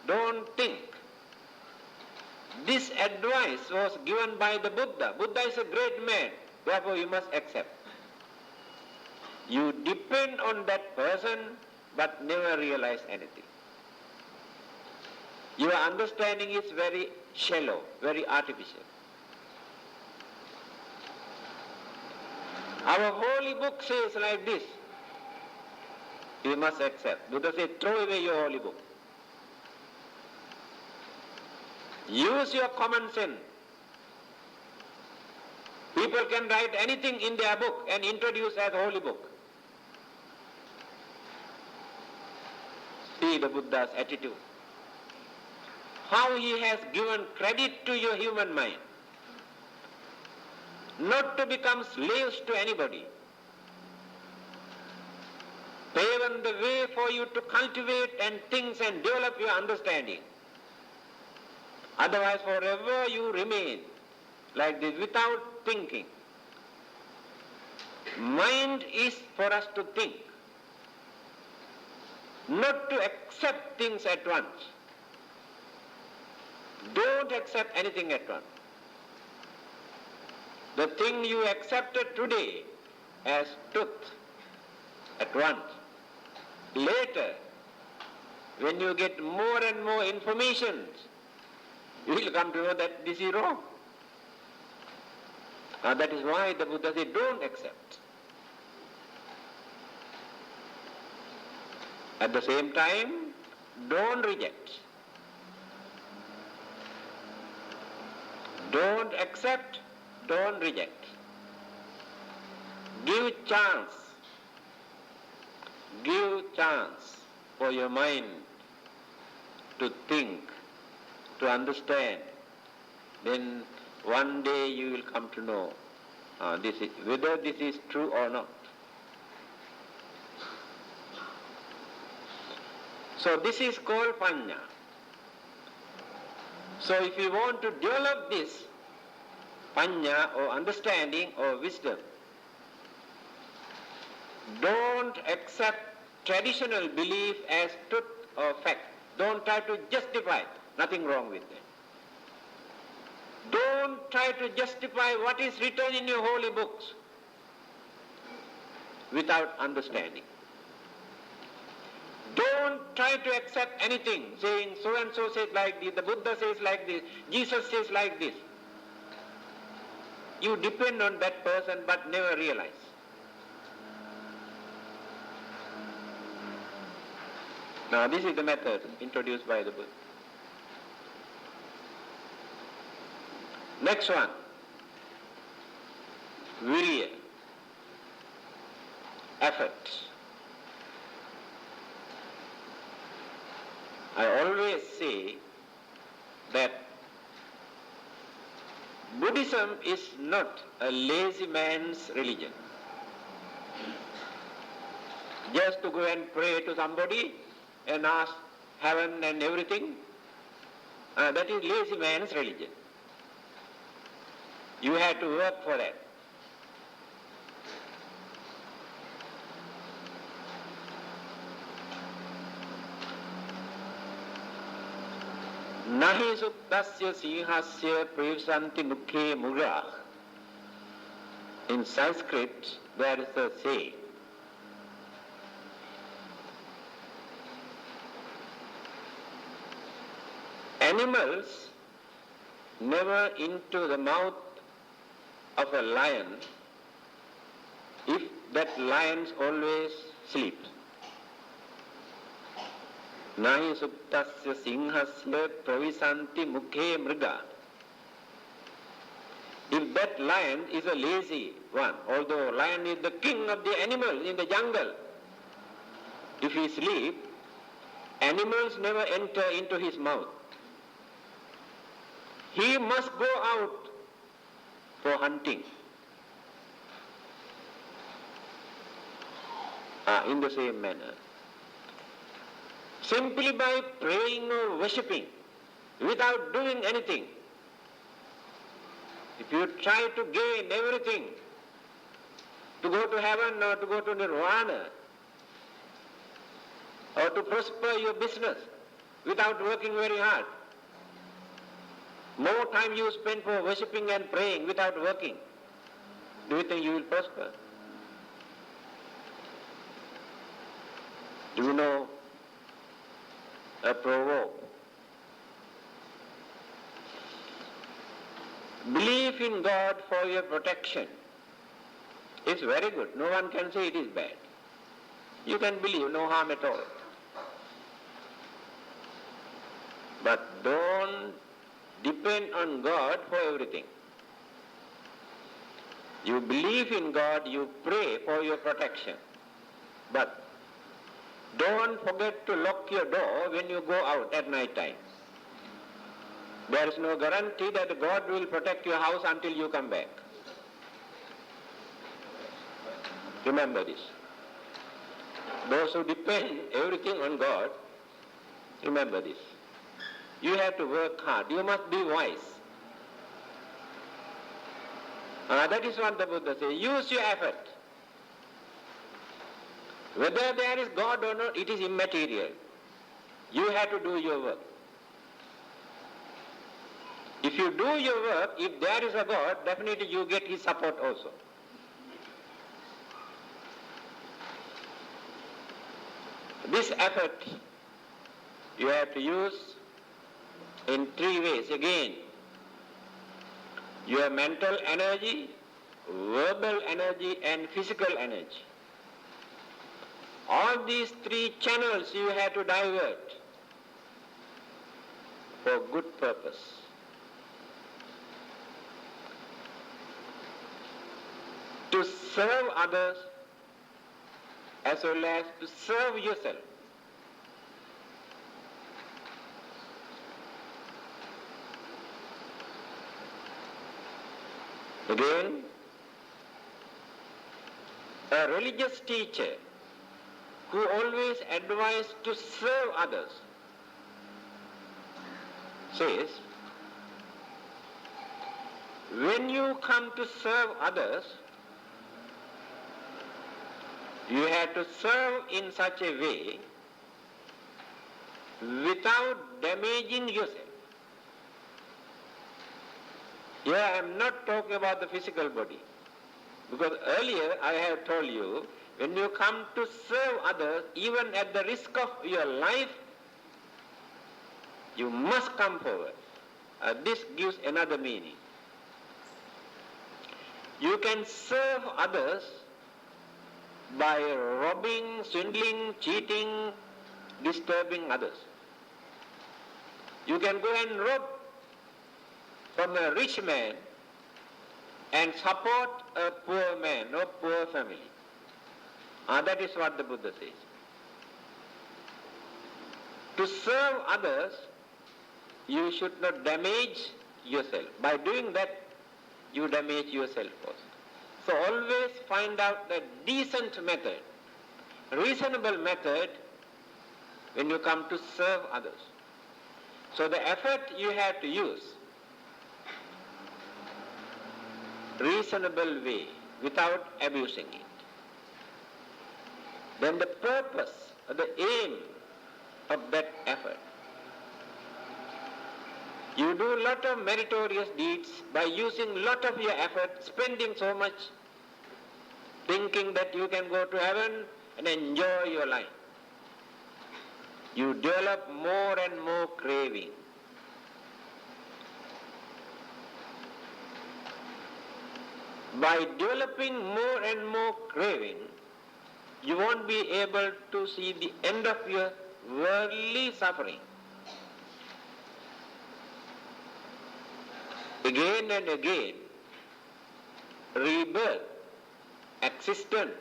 don't think. This advice was given by the Buddha. Buddha is a great man, therefore you must accept. You depend on that person, but never realize anything. Your understanding is very shallow, very artificial. Our holy book says like this, you must accept. Buddha said, throw away your holy book. Use your common sense. People can write anything in their book and introduce as holy book. See the Buddha's attitude. How he has given credit to your human mind. Not to become slaves to anybody. Paven the way for you to cultivate and think and develop your understanding. Otherwise forever you remain like this without thinking. Mind is for us to think, not to accept things at once. Don't accept anything at once. The thing you accepted today as truth at once. Later, when you get more and more information, you will come to know that this is wrong. Now that is why the Buddha said, don't accept. At the same time, don't reject. Don't accept, don't reject. Give chance. Give chance for your mind to think, to understand. Then one day you will come to know whether this is true or not. So this is called panya. So if you want to develop this panya or understanding or wisdom, don't accept traditional belief as truth or fact. Don't try to justify it. Nothing wrong with that. Don't try to justify what is written in your holy books without understanding. Don't try to accept anything saying so and so says like this, the Buddha says like this, Jesus says like this. You depend on that person but never realize. Now this is the method introduced by the Buddha. Next one, virya, effort. I always say that Buddhism is not a lazy man's religion. Just to go and pray to somebody and ask heaven and everything, that is lazy man's religion. You have to work for that. Nahi suttasya sinhasya previsanti mukhe murah. In Sanskrit, there is a saying, animals never into the mouth of a lion if that lion always sleeps. Nahi suptasya singhasya pravisanti mukhe mriga. If that lion is a lazy one, although lion is the king of the animals in the jungle, if he sleeps, animals never enter into his mouth. He must go out for hunting. In the same manner, simply by praying or worshipping, without doing anything, if you try to gain everything, to go to heaven or to go to nirvana, or to prosper your business without working very hard, more time you spend for worshipping and praying without working, do you think you will prosper? Do you know a proverb? Belief in God for your protection is very good. No one can say it is bad. You can believe, no harm at all. But don't depend on God for everything. You believe in God, you pray for your protection. But don't forget to lock your door when you go out at night time. There is no guarantee that God will protect your house until you come back. Remember this. Those who depend everything on God, remember this. You have to work hard. You must be wise. That is what the Buddha says. Use your effort. Whether there is God or not, it is immaterial. You have to do your work. If you do your work, if there is a God, definitely you get His support also. This effort you have to use in three ways again. Your mental energy, verbal energy and physical energy. All these three channels you have to divert for good purpose. To serve others as well as to serve yourself. Again, a religious teacher who always advised to serve others says, when you come to serve others, you have to serve in such a way without damaging yourself. Here I am not talking about the physical body, because earlier I have told you, when you come to serve others, even at the risk of your life, you must come forward. This gives another meaning. You can serve others by robbing, swindling, cheating, disturbing others. You can go and rob from a rich man and support a poor man or poor family. That is what the Buddha says. To serve others, you should not damage yourself. By doing that, you damage yourself also. So always find out the decent method, reasonable method when you come to serve others. So the effort you have to use, reasonable way, without abusing it. Then the purpose, the aim of that effort. You do a lot of meritorious deeds by using lot of your effort, spending so much thinking that you can go to heaven and enjoy your life. You develop more and more craving. By developing more and more craving, you won't be able to see the end of your worldly suffering. Again and again, rebirth, existence,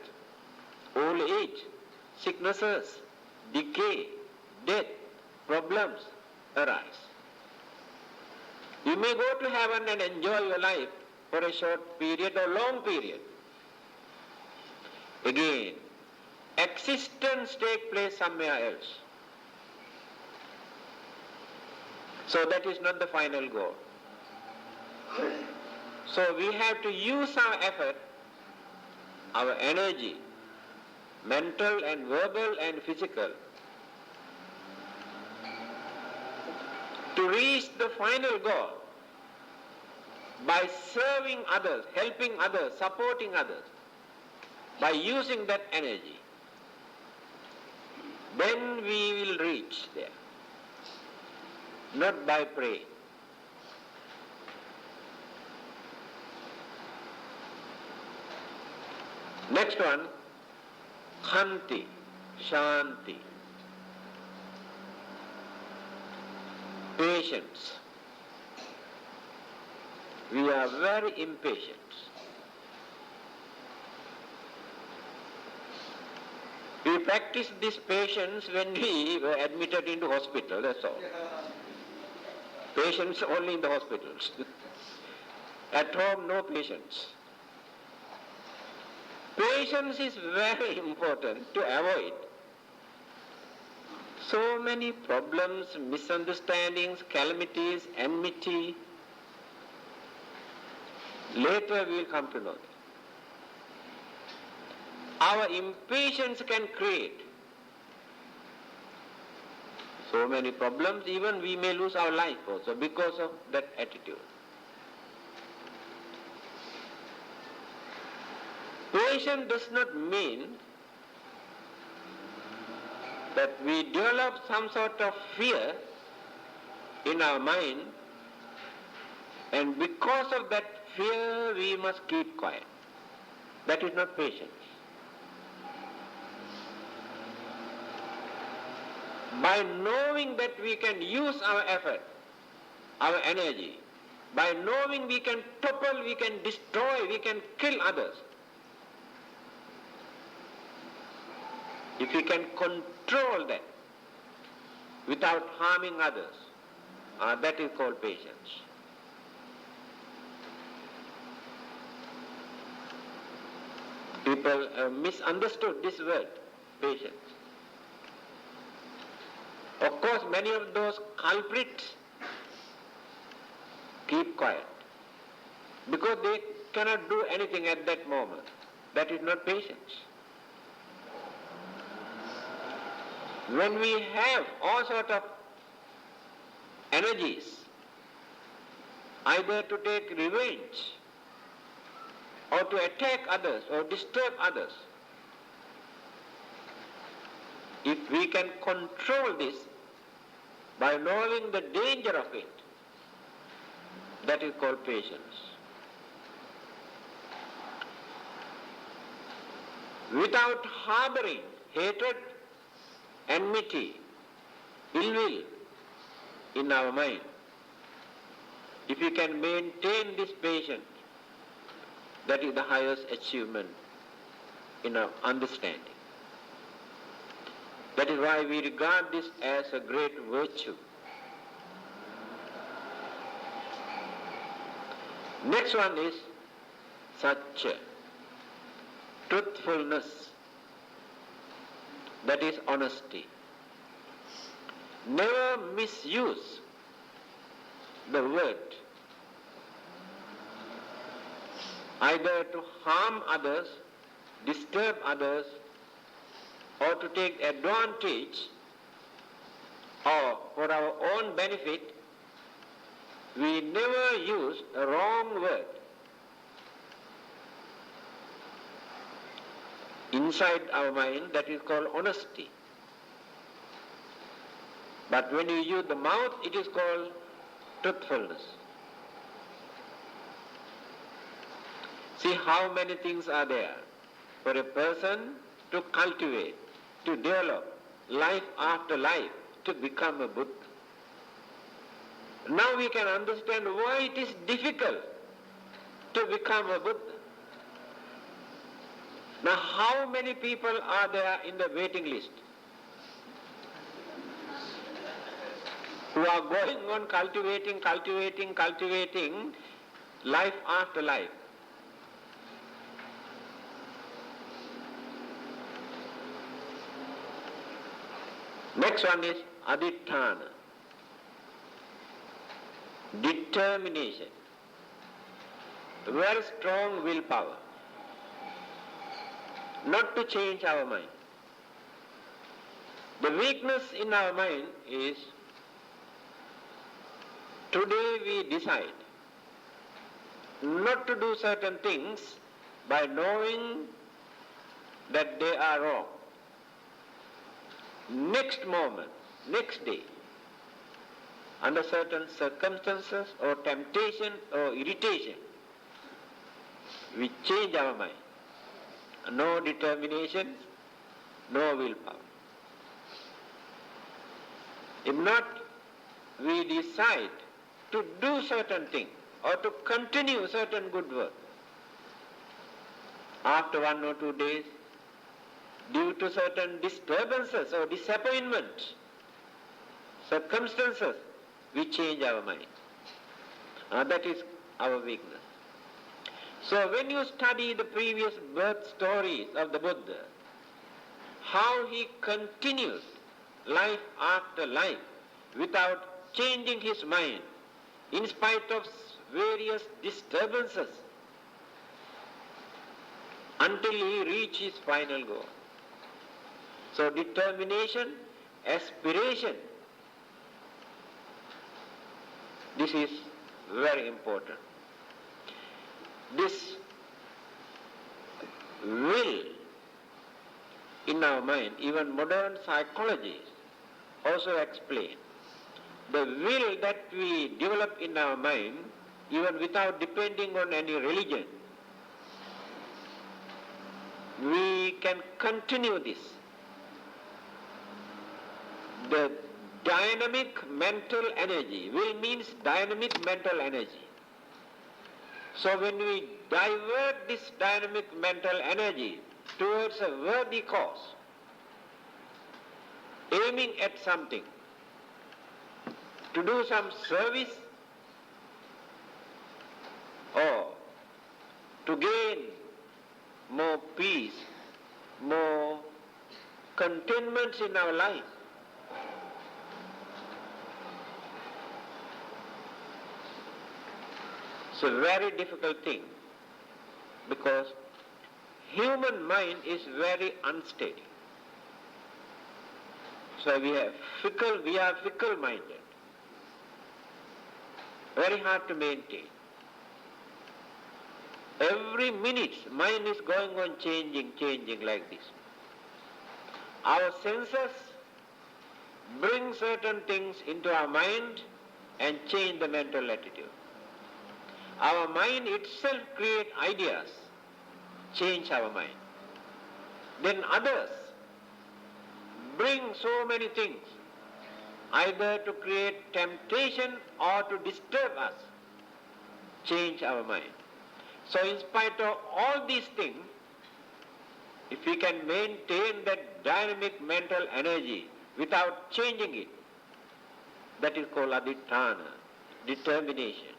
old age, sicknesses, decay, death, problems arise. You may go to heaven and enjoy your life for a short period or long period. Again, existence takes place somewhere else. So that is not the final goal. So we have to use our effort, our energy, mental and verbal and physical, to reach the final goal by serving others, helping others, supporting others, by using that energy. Then we will reach there, not by praying. Next one, khanti, shanti, patience. We are very impatient. We practiced this patience when we were admitted into hospital, that's all. Patience only in the hospitals. At home, no patience. Patience is very important to avoid so many problems, misunderstandings, calamities, enmity. Later we will come to know that. Our impatience can create so many problems, even we may lose our life also because of that attitude. Patience does not mean that we develop some sort of fear in our mind, and because of that fear we must keep quiet. That is not patience. By knowing that we can use our effort, our energy, by knowing we can topple, we can destroy, we can kill others, if we can control that without harming others, that is called patience. People have misunderstood this word, patience. Of course, many of those culprits keep quiet because they cannot do anything at that moment. That is not patience. When we have all sort of energies, either to take revenge or to attack others or disturb others, if we can control this by knowing the danger of it, that is called patience. Without harboring hatred, enmity, ill will in our mind, if we can maintain this patience, that is the highest achievement in our understanding. That is why we regard this as a great virtue. Next one is satya, truthfulness, that is honesty. Never misuse the word either to harm others, disturb others, or to take advantage, or for our own benefit. We never use a wrong word. inside our mind, that is called honesty. But when you use the mouth, it is called truthfulness. See how many things are there for a person to cultivate, to develop, life after life, to become a Buddha. Now we can understand why it is difficult to become a Buddha. Now how many people are there in the waiting list who are going on cultivating life after life? Next one is aditthana, determination, very strong willpower, not to change our mind. The weakness in our mind is, today we decide not to do certain things by knowing that they are wrong. Next moment, next day, under certain circumstances or temptation or irritation, we change our mind. No determination, no willpower. If not, we decide to do certain thing or to continue certain good work. After 1 or 2 days, due to certain disturbances or disappointment, circumstances, we change our mind. That is our weakness. So when you study the previous birth stories of the Buddha, how he continues life after life without changing his mind in spite of various disturbances until he reaches his final goal. So determination, aspiration, this is very important. This will in our mind, even modern psychology also explain. The will that we develop in our mind, even without depending on any religion, we can continue this. The dynamic mental energy, will means dynamic mental energy. So when we divert this dynamic mental energy towards a worthy cause, aiming at something, to do some service or to gain more peace, more contentment in our life, it's a very difficult thing because human mind is very unsteady. So we are fickle-minded. Very hard to maintain. Every minute mind is going on changing like this. Our senses bring certain things into our mind and change the mental attitude. Our mind itself creates ideas, change our mind. Then others bring so many things, either to create temptation or to disturb us, change our mind. So in spite of all these things, if we can maintain that dynamic mental energy without changing it, that is called aditthana, determination.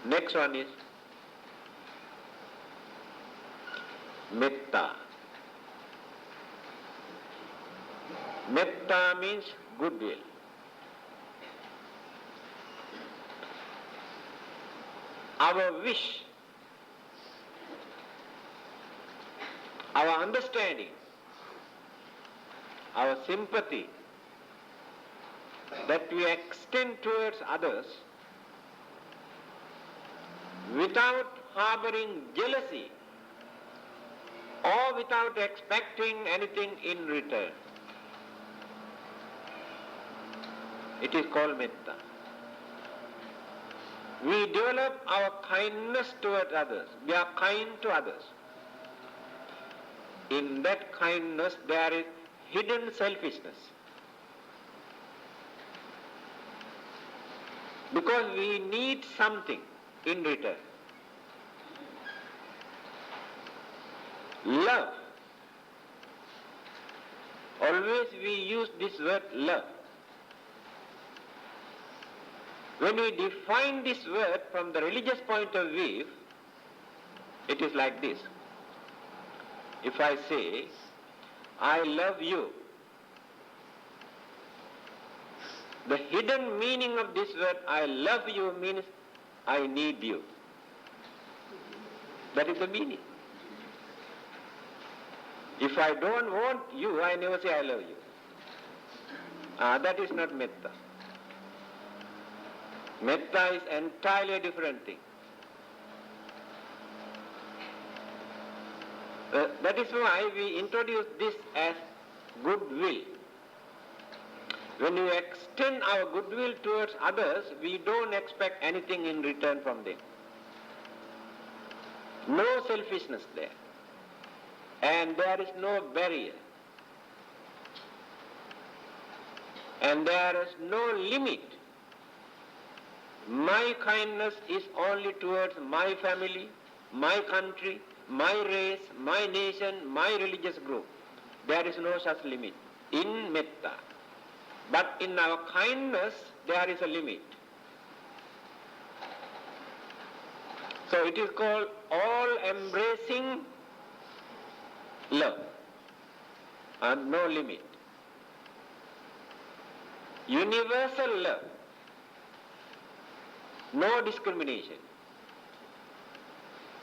Next one is metta. Metta means goodwill. Our wish, our understanding, our sympathy that we extend towards others without harboring jealousy or without expecting anything in return. It is called metta. We develop our kindness towards others. We are kind to others. In that kindness there is hidden selfishness. Because we need something in return. Love. Always we use this word love. When we define this word from the religious point of view, it is like this. If I say, I love you, the hidden meaning of this word, I love you, means I need you. That is the meaning. If I don't want you, I never say I love you. That is not metta. Metta is entirely a different thing. That is why we introduce this as goodwill. When we extend our goodwill towards others, we don't expect anything in return from them. No selfishness there. And there is no barrier. And there is no limit. My kindness is only towards my family, my country, my race, my nation, my religious group. There is no such limit in metta. But in our kindness, there is a limit. So it is called all-embracing love, and no limit. Universal love, no discrimination,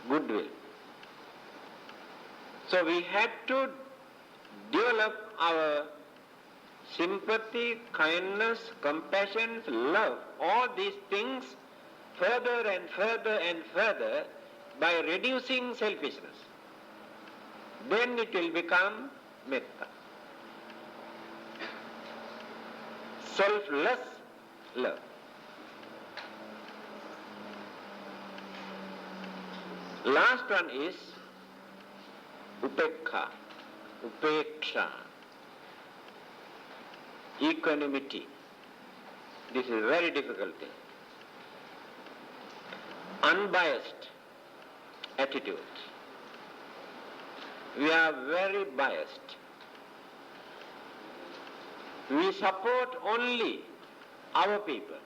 goodwill. So we had to develop our sympathy, kindness, compassion, love, all these things further and further and further by reducing selfishness. Then it will become metta. Selfless love. Last one is upekha, upeksha, equanimity. This is a very difficult thing. Unbiased attitude. We are very biased. We support only our people.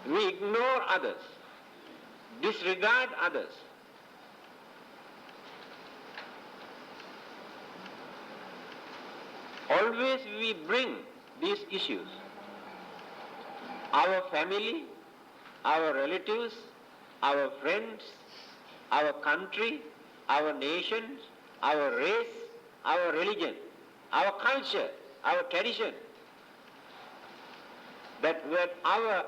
We ignore others, disregard others. Always we bring these issues. Our family, our relatives, our friends, our country, our nations, our race, our religion, our culture, our tradition. That word our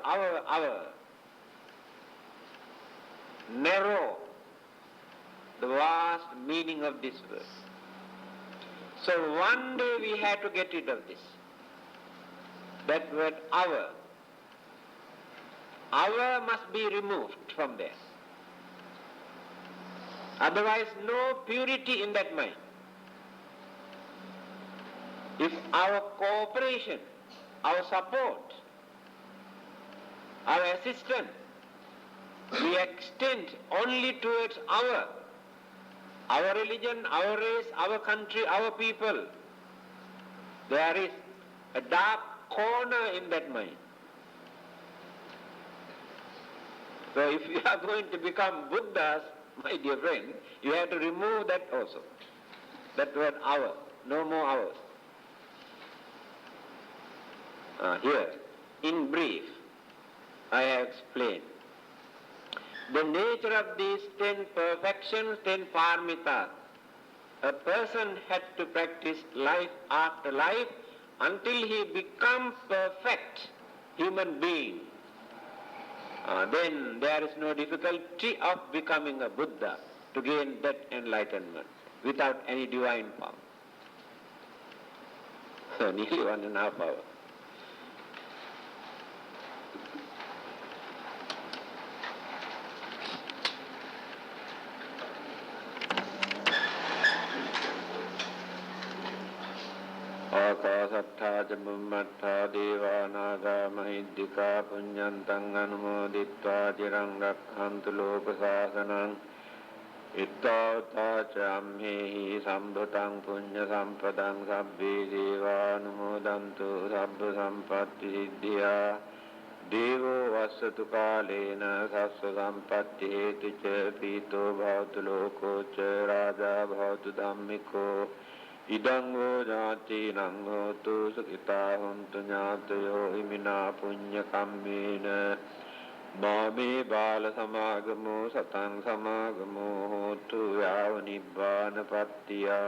narrow the vast meaning of this word. So one day we had to get rid of this. That word our must be removed from there. Otherwise no purity in that mind. If our cooperation, our support, our assistance, we extend only towards our religion, our race, our country, our people, there is a dark corner in that mind. So if you are going to become Buddhas, my dear friend, you have to remove that also. That word our, no more ours. Here, in brief, I have explained the nature of these 10 perfections, 10 paramitas. A person had to practice life after life until he becomes perfect human being. then there is no difficulty of becoming a Buddha to gain that enlightenment without any divine power. So nearly 1.5 hours. Akasattha ca bhummattha devanaga mahiddhika punyantang anumodittva cirang rakkhantu loka sasanang ittavata ca ammehi sambhutang punya sampadang sabbe devanumodantu sabba sampatti siddhya devo vassatu kalena sassa sampatti hetu ca pito bhavatu loko ca raja bhavatu dhammiko idang ho jati nang hotu sukita hontu nyatayo imina punya kammena mame bala samagamo satang samagamo hotu yava nibbana pattiya.